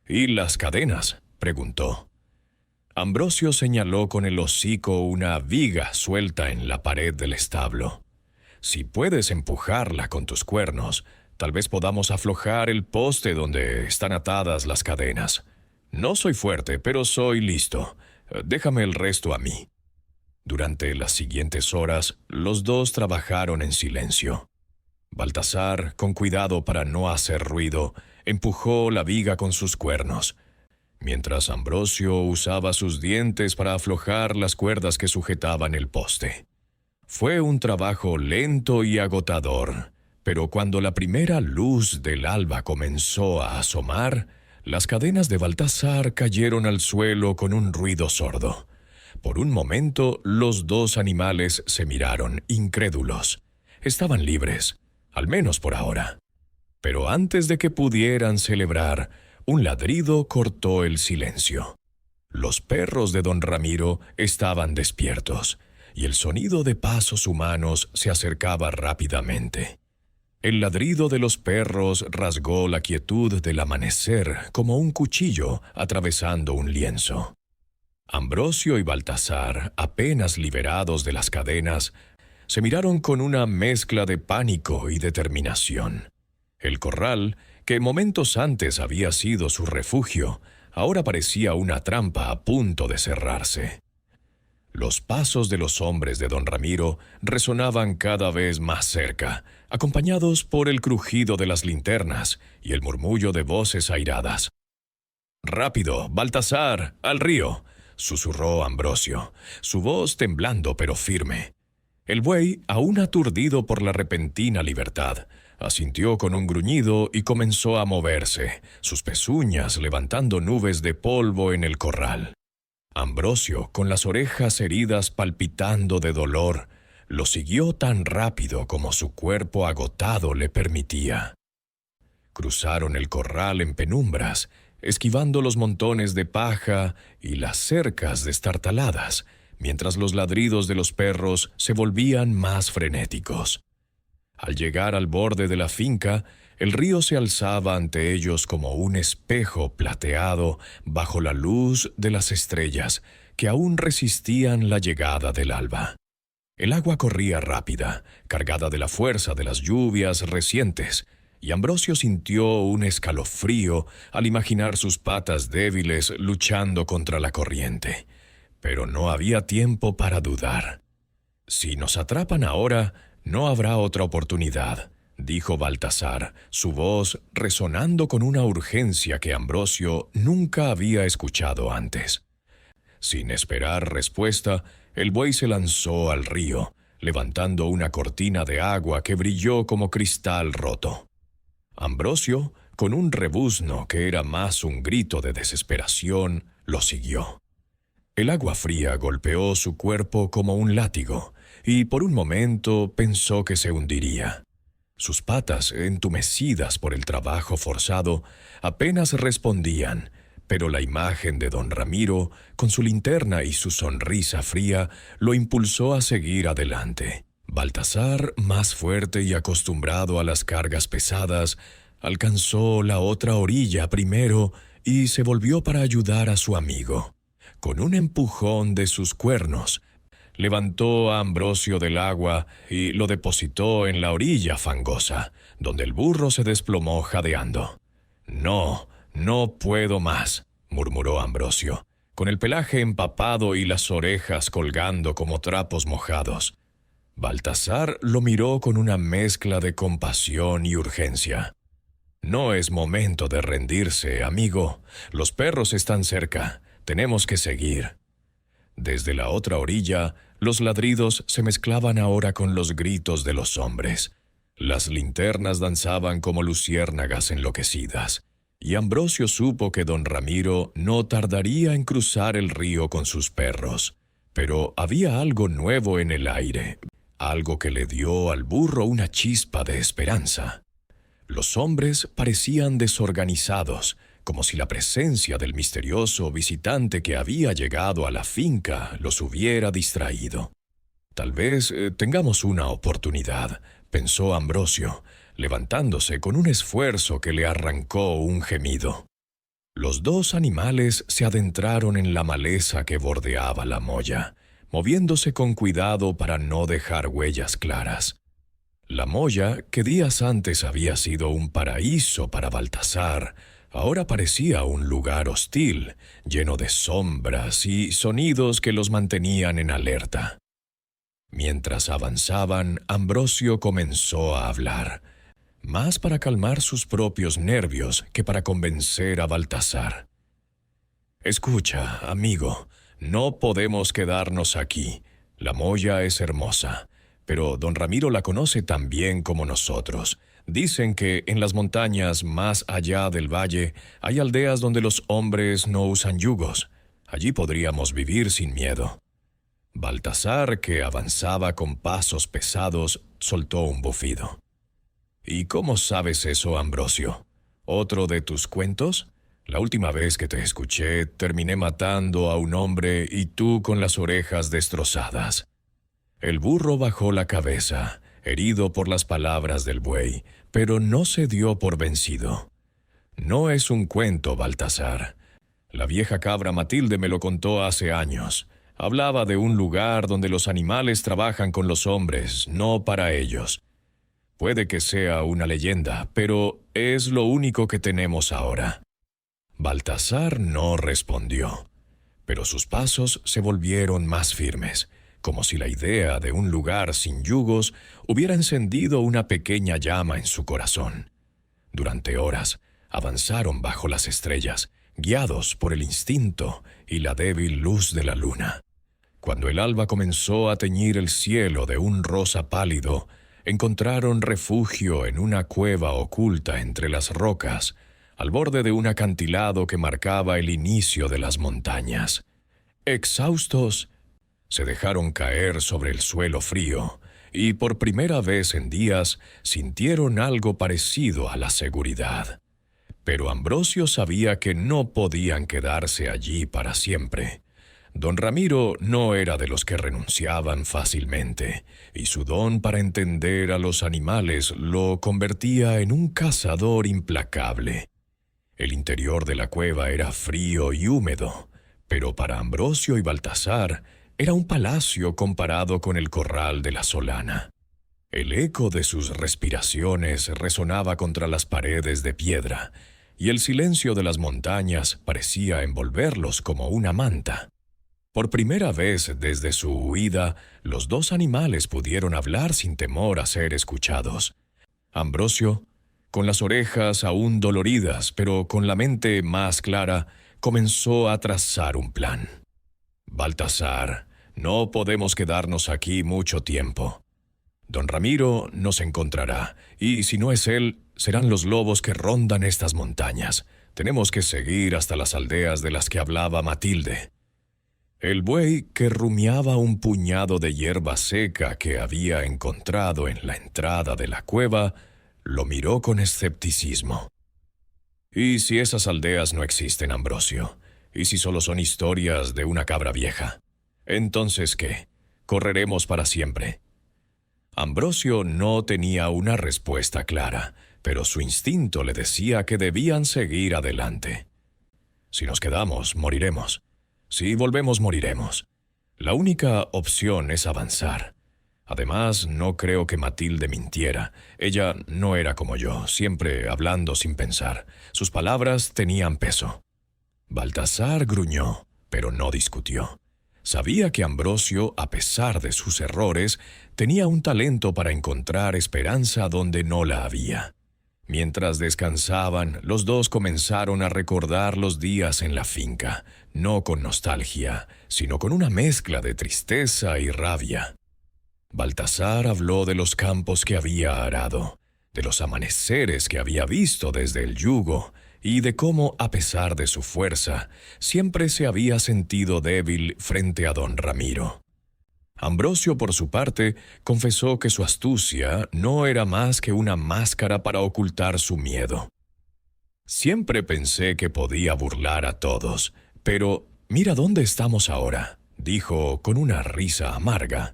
¿Y las cadenas?, preguntó. Ambrosio señaló con el hocico una viga suelta en la pared del establo. Si puedes empujarla con tus cuernos, tal vez podamos aflojar el poste donde están atadas las cadenas. No soy fuerte, pero soy listo. Déjame el resto a mí. Durante las siguientes horas, los dos trabajaron en silencio. Baltasar, con cuidado para no hacer ruido, empujó la viga con sus cuernos, mientras Ambrosio usaba sus dientes para aflojar las cuerdas que sujetaban el poste. Fue un trabajo lento y agotador, pero cuando la primera luz del alba comenzó a asomar, las cadenas de Baltasar cayeron al suelo con un ruido sordo. Por un momento, los dos animales se miraron, incrédulos. Estaban libres, al menos por ahora. Pero antes de que pudieran celebrar, un ladrido cortó el silencio. Los perros de don Ramiro estaban despiertos, y el sonido de pasos humanos se acercaba rápidamente. El ladrido de los perros rasgó la quietud del amanecer como un cuchillo atravesando un lienzo. Ambrosio y Baltasar, apenas liberados de las cadenas, se miraron con una mezcla de pánico y determinación. El corral, que momentos antes había sido su refugio, ahora parecía una trampa a punto de cerrarse. Los pasos de los hombres de don Ramiro resonaban cada vez más cerca, acompañados por el crujido de las linternas y el murmullo de voces airadas. «¡Rápido, Baltasar, al río!», susurró Ambrosio, su voz temblando pero firme. El buey, aún aturdido por la repentina libertad, asintió con un gruñido y comenzó a moverse, sus pezuñas levantando nubes de polvo en el corral. Ambrosio, con las orejas heridas palpitando de dolor, lo siguió tan rápido como su cuerpo agotado le permitía. Cruzaron el corral en penumbras, esquivando los montones de paja y las cercas destartaladas, mientras los ladridos de los perros se volvían más frenéticos. Al llegar al borde de la finca, el río se alzaba ante ellos como un espejo plateado bajo la luz de las estrellas que aún resistían la llegada del alba. El agua corría rápida, cargada de la fuerza de las lluvias recientes, y Ambrosio sintió un escalofrío al imaginar sus patas débiles luchando contra la corriente. Pero no había tiempo para dudar. «Si nos atrapan ahora, no habrá otra oportunidad», dijo Baltasar, su voz resonando con una urgencia que Ambrosio nunca había escuchado antes. Sin esperar respuesta, el buey se lanzó al río, levantando una cortina de agua que brilló como cristal roto. Ambrosio, con un rebuzno que era más un grito de desesperación, lo siguió. El agua fría golpeó su cuerpo como un látigo, y por un momento pensó que se hundiría. Sus patas, entumecidas por el trabajo forzado, apenas respondían, pero la imagen de don Ramiro, con su linterna y su sonrisa fría, lo impulsó a seguir adelante. Baltasar, más fuerte y acostumbrado a las cargas pesadas, alcanzó la otra orilla primero y se volvió para ayudar a su amigo. Con un empujón de sus cuernos, levantó a Ambrosio del agua y lo depositó en la orilla fangosa, donde el burro se desplomó jadeando. «No, no puedo más», murmuró Ambrosio. con el pelaje empapado y las orejas colgando como trapos mojados. Baltasar lo miró con una mezcla de compasión y urgencia. «No es momento de rendirse, amigo. Los perros están cerca. Tenemos que seguir». Desde la otra orilla, los ladridos se mezclaban ahora con los gritos de los hombres. Las linternas danzaban como luciérnagas enloquecidas, y Ambrosio supo que don Ramiro no tardaría en cruzar el río con sus perros. Pero había algo nuevo en el aire, algo que le dio al burro una chispa de esperanza. Los hombres parecían desorganizados, como si la presencia del misterioso visitante que había llegado a la finca los hubiera distraído. «Tal vez tengamos una oportunidad», pensó Ambrosio, levantándose con un esfuerzo que le arrancó un gemido. Los dos animales se adentraron en la maleza que bordeaba la molla, moviéndose con cuidado para no dejar huellas claras. La molla, que días antes había sido un paraíso para Baltasar, ahora parecía un lugar hostil, lleno de sombras y sonidos que los mantenían en alerta. Mientras avanzaban, Ambrosio comenzó a hablar, más para calmar sus propios nervios que para convencer a Baltasar. «Escucha, amigo, no podemos quedarnos aquí. La molla es hermosa, pero don Ramiro la conoce tan bien como nosotros. Dicen que en las montañas más allá del valle hay aldeas donde los hombres no usan yugos. Allí podríamos vivir sin miedo». Baltasar, que avanzaba con pasos pesados, soltó un bufido. «¿Y cómo sabes eso, Ambrosio? ¿Otro de tus cuentos? La última vez que te escuché, terminé matando a un hombre y tú con las orejas destrozadas». El burro bajó la cabeza, herido por las palabras del buey, pero no se dio por vencido. «No es un cuento, Baltasar. La vieja cabra Matilde me lo contó hace años. Hablaba de un lugar donde los animales trabajan con los hombres, no para ellos. Puede que sea una leyenda, pero es lo único que tenemos ahora». Baltasar no respondió, pero sus pasos se volvieron más firmes, como si la idea de un lugar sin yugos hubiera encendido una pequeña llama en su corazón. Durante horas avanzaron bajo las estrellas, guiados por el instinto y la débil luz de la luna. Cuando el alba comenzó a teñir el cielo de un rosa pálido, encontraron refugio en una cueva oculta entre las rocas, al borde de un acantilado que marcaba el inicio de las montañas. Exhaustos, se dejaron caer sobre el suelo frío y por primera vez en días sintieron algo parecido a la seguridad. Pero Ambrosio sabía que no podían quedarse allí para siempre. Don Ramiro no era de los que renunciaban fácilmente, y su don para entender a los animales lo convertía en un cazador implacable. El interior de la cueva era frío y húmedo, pero para Ambrosio y Baltasar era un palacio comparado con el corral de la Solana. El eco de sus respiraciones resonaba contra las paredes de piedra, y el silencio de las montañas parecía envolverlos como una manta. Por primera vez desde su huida, los dos animales pudieron hablar sin temor a ser escuchados. Ambrosio, con las orejas aún doloridas, pero con la mente más clara, comenzó a trazar un plan. «Baltasar, no podemos quedarnos aquí mucho tiempo. Don Ramiro nos encontrará, y si no es él, serán los lobos que rondan estas montañas. Tenemos que seguir hasta las aldeas de las que hablaba Matilde». El buey, que rumiaba un puñado de hierba seca que había encontrado en la entrada de la cueva, lo miró con escepticismo. «¿Y si esas aldeas no existen, Ambrosio? ¿Y si solo son historias de una cabra vieja? Entonces, ¿qué? ¿Correremos para siempre?» Ambrosio no tenía una respuesta clara, pero su instinto le decía que debían seguir adelante. «Si nos quedamos, moriremos. Si volvemos, moriremos. La única opción es avanzar. Además, no creo que Matilde mintiera. Ella no era como yo, siempre hablando sin pensar. Sus palabras tenían peso». Baltasar gruñó, pero no discutió. Sabía que Ambrosio, a pesar de sus errores, tenía un talento para encontrar esperanza donde no la había. Mientras descansaban, los dos comenzaron a recordar los días en la finca, no con nostalgia, sino con una mezcla de tristeza y rabia. Baltasar habló de los campos que había arado, de los amaneceres que había visto desde el yugo, y de cómo, a pesar de su fuerza, siempre se había sentido débil frente a don Ramiro. Ambrosio, por su parte, confesó que su astucia no era más que una máscara para ocultar su miedo. Siempre pensé que podía burlar a todos, pero mira dónde estamos ahora, dijo con una risa amarga.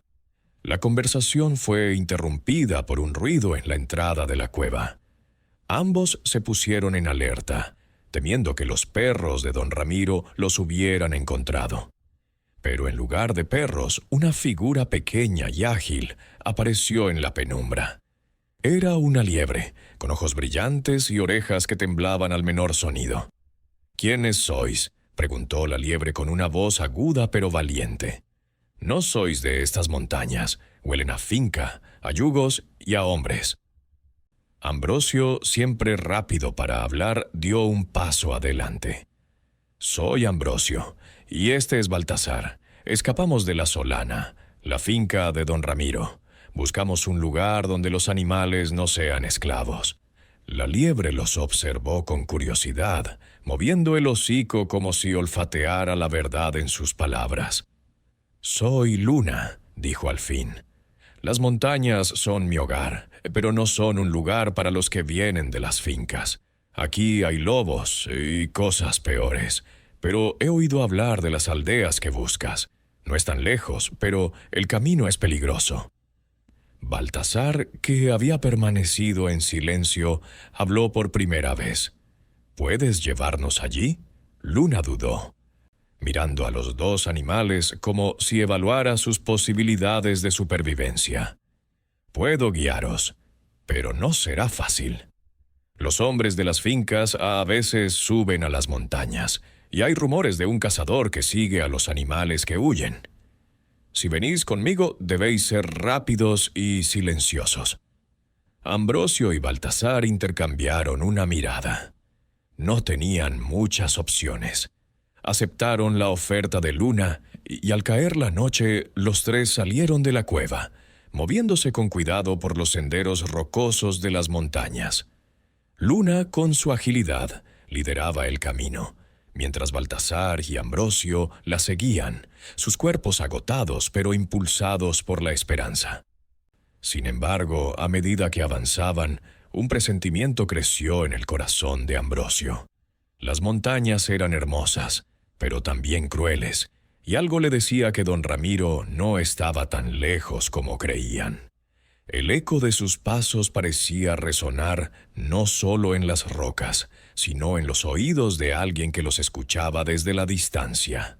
La conversación fue interrumpida por un ruido en la entrada de la cueva. Ambos se pusieron en alerta, temiendo que los perros de don Ramiro los hubieran encontrado. Pero en lugar de perros, una figura pequeña y ágil apareció en la penumbra. Era una liebre, con ojos brillantes y orejas que temblaban al menor sonido. «¿Quiénes sois?», preguntó la liebre con una voz aguda pero valiente. «No sois de estas montañas, huelen a finca, a yugos y a hombres». Ambrosio, siempre rápido para hablar, dio un paso adelante. «Soy Ambrosio, y este es Baltasar. Escapamos de la Solana, la finca de don Ramiro. Buscamos un lugar donde los animales no sean esclavos». La liebre los observó con curiosidad, moviendo el hocico como si olfateara la verdad en sus palabras. «Soy Luna», dijo al fin. «Las montañas son mi hogar, pero no son un lugar para los que vienen de las fincas. Aquí hay lobos y cosas peores, pero he oído hablar de las aldeas que buscas. No están lejos, pero el camino es peligroso». Baltasar, que había permanecido en silencio, habló por primera vez. «¿Puedes llevarnos allí?». Luna dudó, mirando a los dos animales como si evaluara sus posibilidades de supervivencia. «Puedo guiaros, pero no será fácil. Los hombres de las fincas a veces suben a las montañas, y hay rumores de un cazador que sigue a los animales que huyen. Si venís conmigo, debéis ser rápidos y silenciosos». Ambrosio y Baltasar intercambiaron una mirada. No tenían muchas opciones. Aceptaron la oferta de Luna y al caer la noche los tres salieron de la cueva, moviéndose con cuidado por los senderos rocosos de las montañas. Luna, con su agilidad, lideraba el camino, mientras Baltasar y Ambrosio la seguían, sus cuerpos agotados pero impulsados por la esperanza. Sin embargo, a medida que avanzaban, un presentimiento creció en el corazón de Ambrosio. Las montañas eran hermosas, pero también crueles, y algo le decía que don Ramiro no estaba tan lejos como creían. El eco de sus pasos parecía resonar no solo en las rocas, sino en los oídos de alguien que los escuchaba desde la distancia.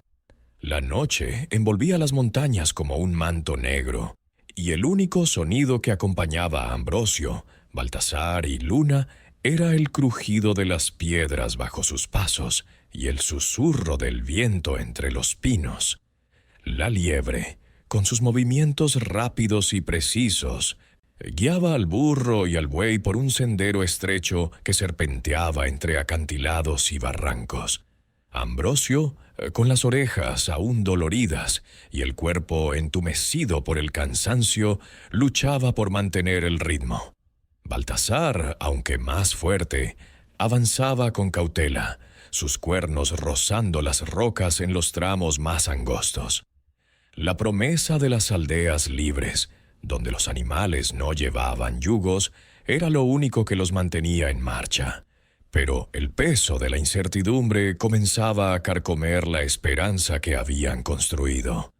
La noche envolvía las montañas como un manto negro, y el único sonido que acompañaba a Ambrosio, Baltasar y Luna era el crujido de las piedras bajo sus pasos y el susurro del viento entre los pinos. La liebre, con sus movimientos rápidos y precisos, guiaba al burro y al buey por un sendero estrecho que serpenteaba entre acantilados y barrancos. Ambrosio, con las orejas aún doloridas y el cuerpo entumecido por el cansancio, luchaba por mantener el ritmo. Baltasar, aunque más fuerte, avanzaba con cautela, sus cuernos rozando las rocas en los tramos más angostos. La promesa de las aldeas libres, donde los animales no llevaban yugos, era lo único que los mantenía en marcha. Pero el peso de la incertidumbre comenzaba a carcomer la esperanza que habían construido.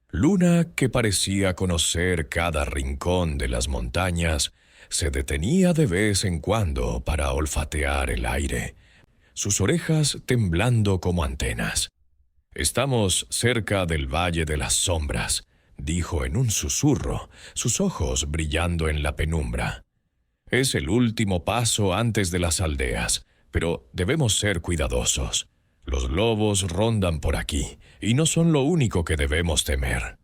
Luna, que parecía conocer cada rincón de las montañas, se detenía de vez en cuando para olfatear el aire, sus orejas temblando como antenas. «Estamos cerca del Valle de las Sombras», dijo en un susurro, sus ojos brillando en la penumbra. «Es el último paso antes de las aldeas, pero debemos ser cuidadosos. Los lobos rondan por aquí, y no son lo único que debemos temer.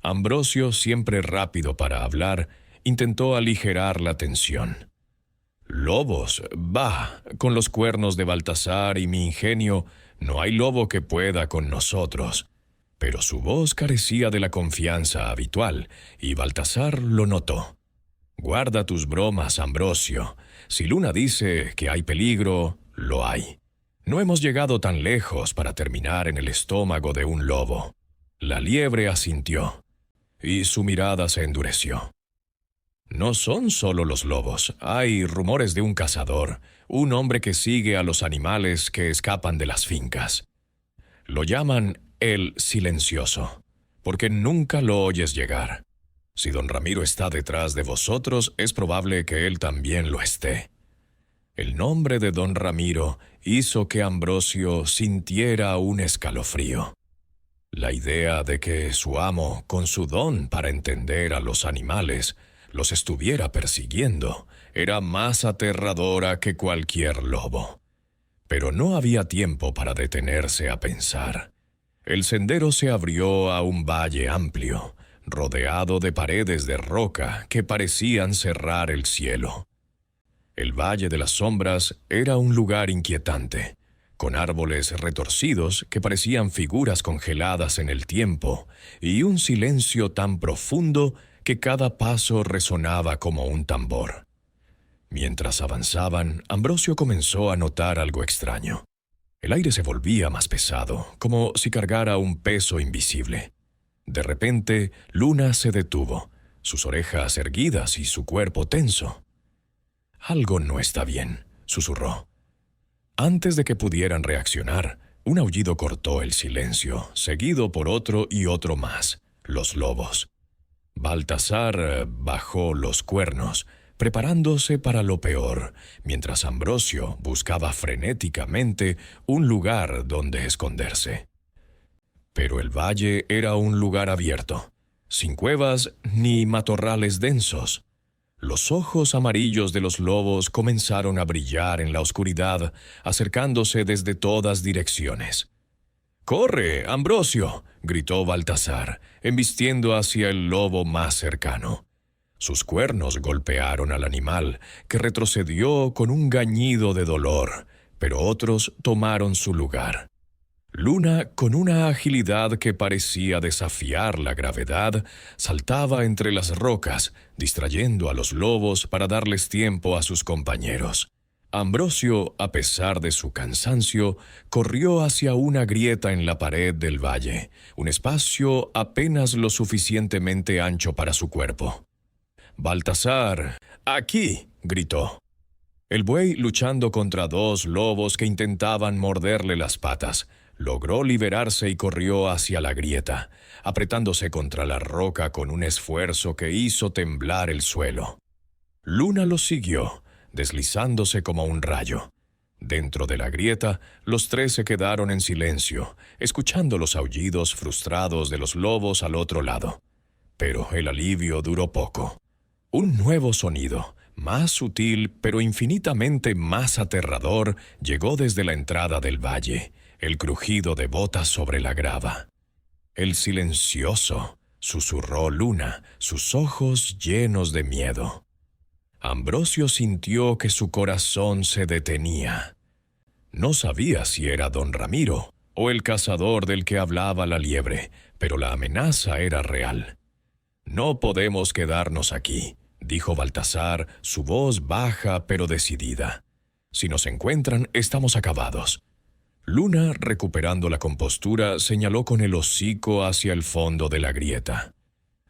Ambrosio, siempre rápido para hablar, intentó aligerar la tensión. Lobos, bah, con los cuernos de Baltasar y mi ingenio, no hay lobo que pueda con nosotros. Pero su voz carecía de la confianza habitual, y Baltasar lo notó. Guarda tus bromas, Ambrosio. Si Luna dice que hay peligro, lo hay. No hemos llegado tan lejos para terminar en el estómago de un lobo. La liebre asintió, y su mirada se endureció. No son solo los lobos, hay rumores de un cazador, un hombre que sigue a los animales que escapan de las fincas. Lo llaman el Silencioso, porque nunca lo oyes llegar. Si don Ramiro está detrás de vosotros, es probable que él también lo esté. El nombre de don Ramiro hizo que Ambrosio sintiera un escalofrío. La idea de que su amo, con su don para entender a los animales, los estuviera persiguiendo, era más aterradora que cualquier lobo. Pero no había tiempo para detenerse a pensar. El sendero se abrió a un valle amplio, rodeado de paredes de roca que parecían cerrar el cielo. El Valle de las Sombras era un lugar inquietante, con árboles retorcidos que parecían figuras congeladas en el tiempo, y un silencio tan profundo que cada paso resonaba como un tambor. Mientras avanzaban, Ambrosio comenzó a notar algo extraño. El aire se volvía más pesado, como si cargara un peso invisible. De repente, Luna se detuvo, sus orejas erguidas y su cuerpo tenso. «Algo no está bien», susurró. Antes de que pudieran reaccionar, un aullido cortó el silencio, seguido por otro y otro más, los lobos. Baltasar bajó los cuernos, preparándose para lo peor, mientras Ambrosio buscaba frenéticamente un lugar donde esconderse. Pero el valle era un lugar abierto, sin cuevas ni matorrales densos. Los ojos amarillos de los lobos comenzaron a brillar en la oscuridad, acercándose desde todas direcciones. «¡Corre, Ambrosio!», gritó Baltasar, embistiendo hacia el lobo más cercano. Sus cuernos golpearon al animal, que retrocedió con un gañido de dolor, pero otros tomaron su lugar. Luna, con una agilidad que parecía desafiar la gravedad, saltaba entre las rocas, distrayendo a los lobos para darles tiempo a sus compañeros. Ambrosio, a pesar de su cansancio, corrió hacia una grieta en la pared del valle, un espacio apenas lo suficientemente ancho para su cuerpo. «Baltasar, aquí», gritó. El buey, luchando contra dos lobos que intentaban morderle las patas, logró liberarse y corrió hacia la grieta, apretándose contra la roca con un esfuerzo que hizo temblar el suelo. Luna lo siguió, deslizándose como un rayo. Dentro de la grieta, los tres se quedaron en silencio, escuchando los aullidos frustrados de los lobos al otro lado. Pero el alivio duró poco. Un nuevo sonido, más sutil pero infinitamente más aterrador, llegó desde la entrada del valle, el crujido de botas sobre la grava. «El Silencioso», susurró Luna, sus ojos llenos de miedo. Ambrosio sintió que su corazón se detenía. No sabía si era don Ramiro o el cazador del que hablaba la liebre, pero la amenaza era real. «No podemos quedarnos aquí», dijo Baltasar, su voz baja pero decidida. «Si nos encuentran, estamos acabados». Luna, recuperando la compostura, señaló con el hocico hacia el fondo de la grieta.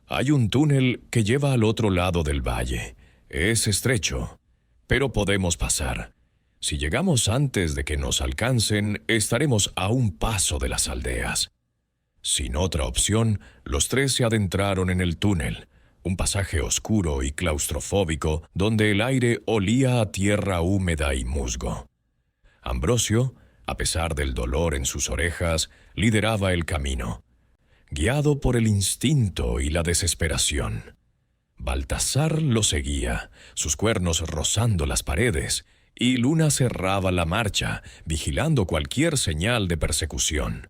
«Hay un túnel que lleva al otro lado del valle. Es estrecho, pero podemos pasar. Si llegamos antes de que nos alcancen, estaremos a un paso de las aldeas». Sin otra opción, los tres se adentraron en el túnel, un pasaje oscuro y claustrofóbico donde el aire olía a tierra húmeda y musgo. Ambrosio, a pesar del dolor en sus orejas, lideraba el camino, guiado por el instinto y la desesperación. Baltasar lo seguía, sus cuernos rozando las paredes, y Luna cerraba la marcha, vigilando cualquier señal de persecución.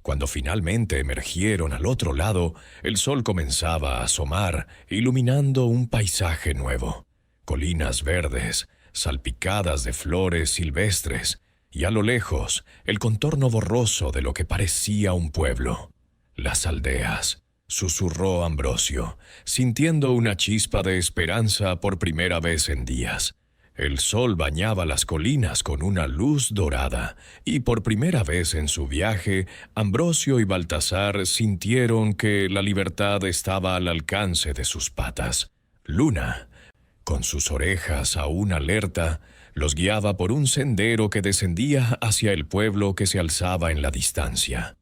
Cuando finalmente emergieron al otro lado, el sol comenzaba a asomar, iluminando un paisaje nuevo. Colinas verdes, salpicadas de flores silvestres, y a lo lejos, el contorno borroso de lo que parecía un pueblo. Las aldeas, susurró Ambrosio, sintiendo una chispa de esperanza por primera vez en días. El sol bañaba las colinas con una luz dorada, y por primera vez en su viaje, Ambrosio y Baltasar sintieron que la libertad estaba al alcance de sus patas. Luna, con sus orejas aún alerta, los guiaba por un sendero que descendía hacia el pueblo que se alzaba en la distancia.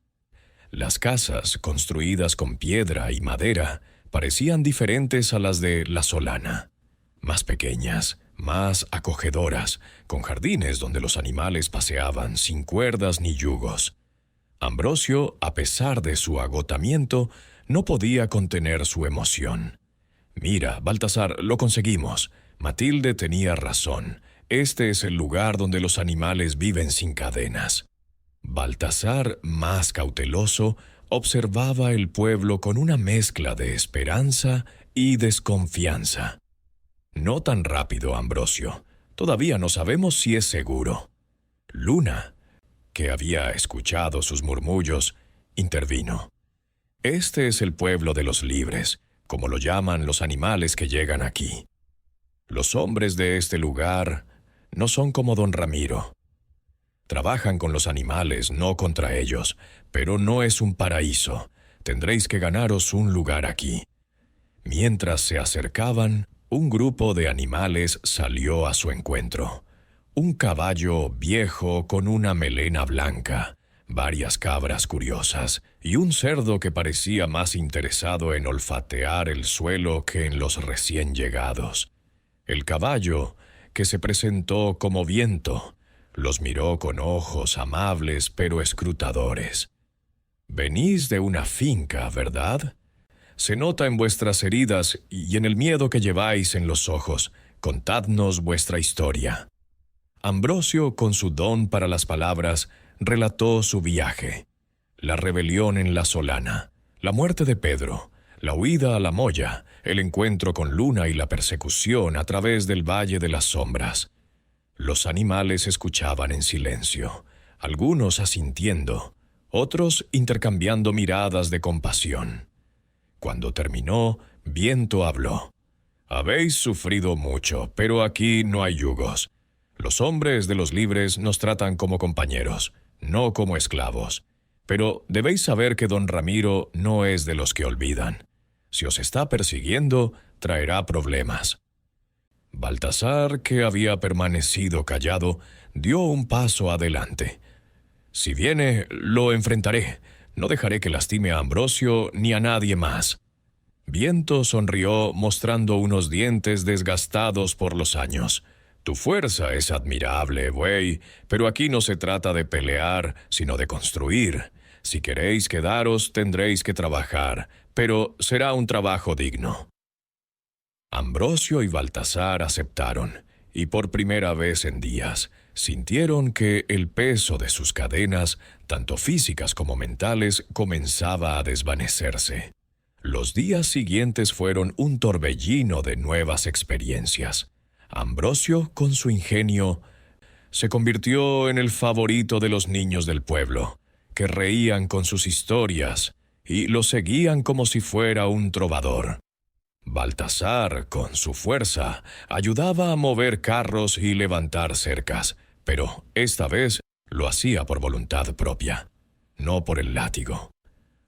Las casas, construidas con piedra y madera, parecían diferentes a las de La Solana. Más pequeñas, más acogedoras, con jardines donde los animales paseaban sin cuerdas ni yugos. Ambrosio, a pesar de su agotamiento, no podía contener su emoción. «Mira, Baltasar, lo conseguimos. Matilde tenía razón. Este es el lugar donde los animales viven sin cadenas». Baltasar, más cauteloso, observaba el pueblo con una mezcla de esperanza y desconfianza. «No tan rápido, Ambrosio. Todavía no sabemos si es seguro». Luna, que había escuchado sus murmullos, intervino. «Este es el pueblo de los libres, como lo llaman los animales que llegan aquí. Los hombres de este lugar no son como don Ramiro. Trabajan con los animales, no contra ellos, pero no es un paraíso. Tendréis que ganaros un lugar aquí». Mientras se acercaban, un grupo de animales salió a su encuentro. Un caballo viejo con una melena blanca, varias cabras curiosas y un cerdo que parecía más interesado en olfatear el suelo que en los recién llegados. El caballo, que se presentó como Viento, los miró con ojos amables pero escrutadores. «Venís de una finca, ¿verdad? Se nota en vuestras heridas y en el miedo que lleváis en los ojos. Contadnos vuestra historia». Ambrosio, con su don para las palabras, relató su viaje. La rebelión en La Solana, la muerte de Pedro, la huida a La Moya, el encuentro con Luna y la persecución a través del Valle de las Sombras. Los animales escuchaban en silencio, algunos asintiendo, otros intercambiando miradas de compasión. Cuando terminó, Viento habló. «Habéis sufrido mucho, pero aquí no hay yugos. Los hombres de los libres nos tratan como compañeros, no como esclavos. Pero debéis saber que don Ramiro no es de los que olvidan. Si os está persiguiendo, traerá problemas». Baltasar, que había permanecido callado, dio un paso adelante. «Si viene, lo enfrentaré. No dejaré que lastime a Ambrosio ni a nadie más». Viento sonrió mostrando unos dientes desgastados por los años. «Tu fuerza es admirable, buey, pero aquí no se trata de pelear, sino de construir. Si queréis quedaros, tendréis que trabajar, pero será un trabajo digno». Ambrosio y Baltasar aceptaron, y por primera vez en días, sintieron que el peso de sus cadenas, tanto físicas como mentales, comenzaba a desvanecerse. Los días siguientes fueron un torbellino de nuevas experiencias. Ambrosio, con su ingenio, se convirtió en el favorito de los niños del pueblo, que reían con sus historias y lo seguían como si fuera un trovador. Baltasar, con su fuerza, ayudaba a mover carros y levantar cercas, pero esta vez lo hacía por voluntad propia, no por el látigo.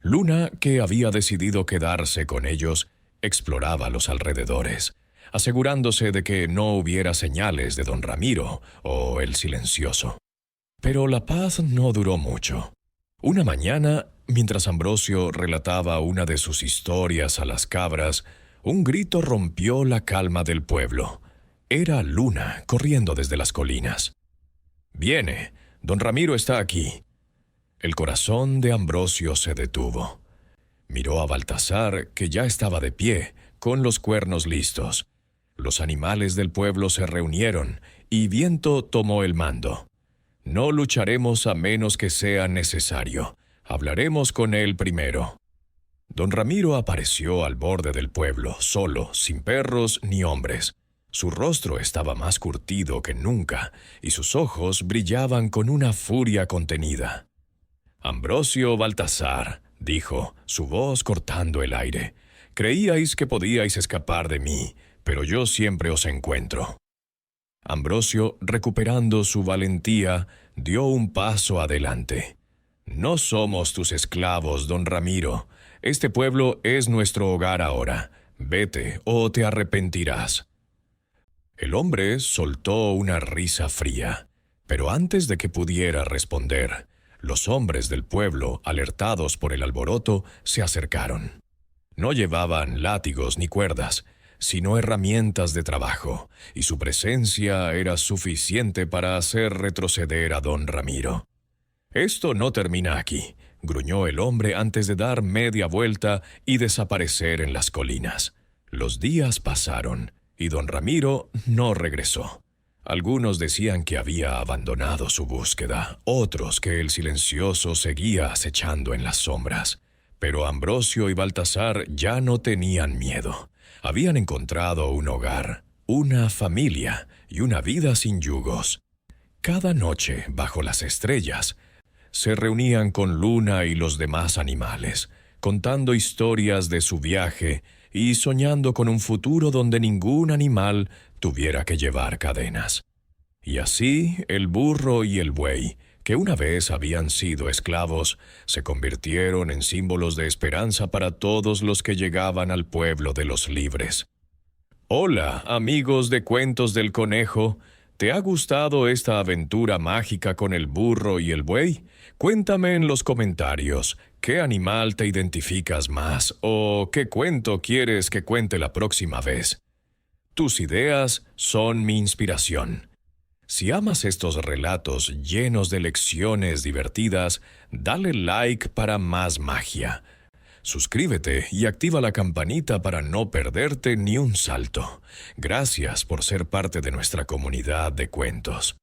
Luna, que había decidido quedarse con ellos, exploraba los alrededores, asegurándose de que no hubiera señales de don Ramiro o el Silencioso. Pero la paz no duró mucho. Una mañana, mientras Ambrosio relataba una de sus historias a las cabras, un grito rompió la calma del pueblo. Era Luna, corriendo desde las colinas. «Viene, don Ramiro está aquí». El corazón de Ambrosio se detuvo. Miró a Baltasar, que ya estaba de pie, con los cuernos listos. Los animales del pueblo se reunieron, y Viento tomó el mando. No lucharemos a menos que sea necesario. Hablaremos con él primero. Don Ramiro apareció al borde del pueblo, solo, sin perros ni hombres. Su rostro estaba más curtido que nunca, y sus ojos brillaban con una furia contenida. «Ambrosio Baltasar», dijo, su voz cortando el aire, «creíais que podíais escapar de mí, pero yo siempre os encuentro». Ambrosio, recuperando su valentía, dio un paso adelante. «No somos tus esclavos, don Ramiro. Este pueblo es nuestro hogar ahora. Vete o te arrepentirás». El hombre soltó una risa fría, pero antes de que pudiera responder, los hombres del pueblo, alertados por el alboroto, se acercaron. No llevaban látigos ni cuerdas, sino herramientas de trabajo, y su presencia era suficiente para hacer retroceder a don Ramiro. «Esto no termina aquí», gruñó el hombre antes de dar media vuelta y desaparecer en las colinas. Los días pasaron, y don Ramiro no regresó. Algunos decían que había abandonado su búsqueda, otros que el silencioso seguía acechando en las sombras. Pero Ambrosio y Baltasar ya no tenían miedo. Habían encontrado un hogar, una familia y una vida sin yugos. Cada noche, bajo las estrellas, se reunían con Luna y los demás animales, contando historias de su viaje y soñando con un futuro donde ningún animal tuviera que llevar cadenas. Y así el burro y el buey, que una vez habían sido esclavos, se convirtieron en símbolos de esperanza para todos los que llegaban al pueblo de los libres. Hola, amigos de Cuentos del Conejo. ¿Te ha gustado esta aventura mágica con el burro y el buey? Cuéntame en los comentarios, ¿qué animal te identificas más o qué cuento quieres que cuente la próxima vez? Tus ideas son mi inspiración. Si amas estos relatos llenos de lecciones divertidas, dale like para más magia. Suscríbete y activa la campanita para no perderte ni un salto. Gracias por ser parte de nuestra comunidad de cuentos.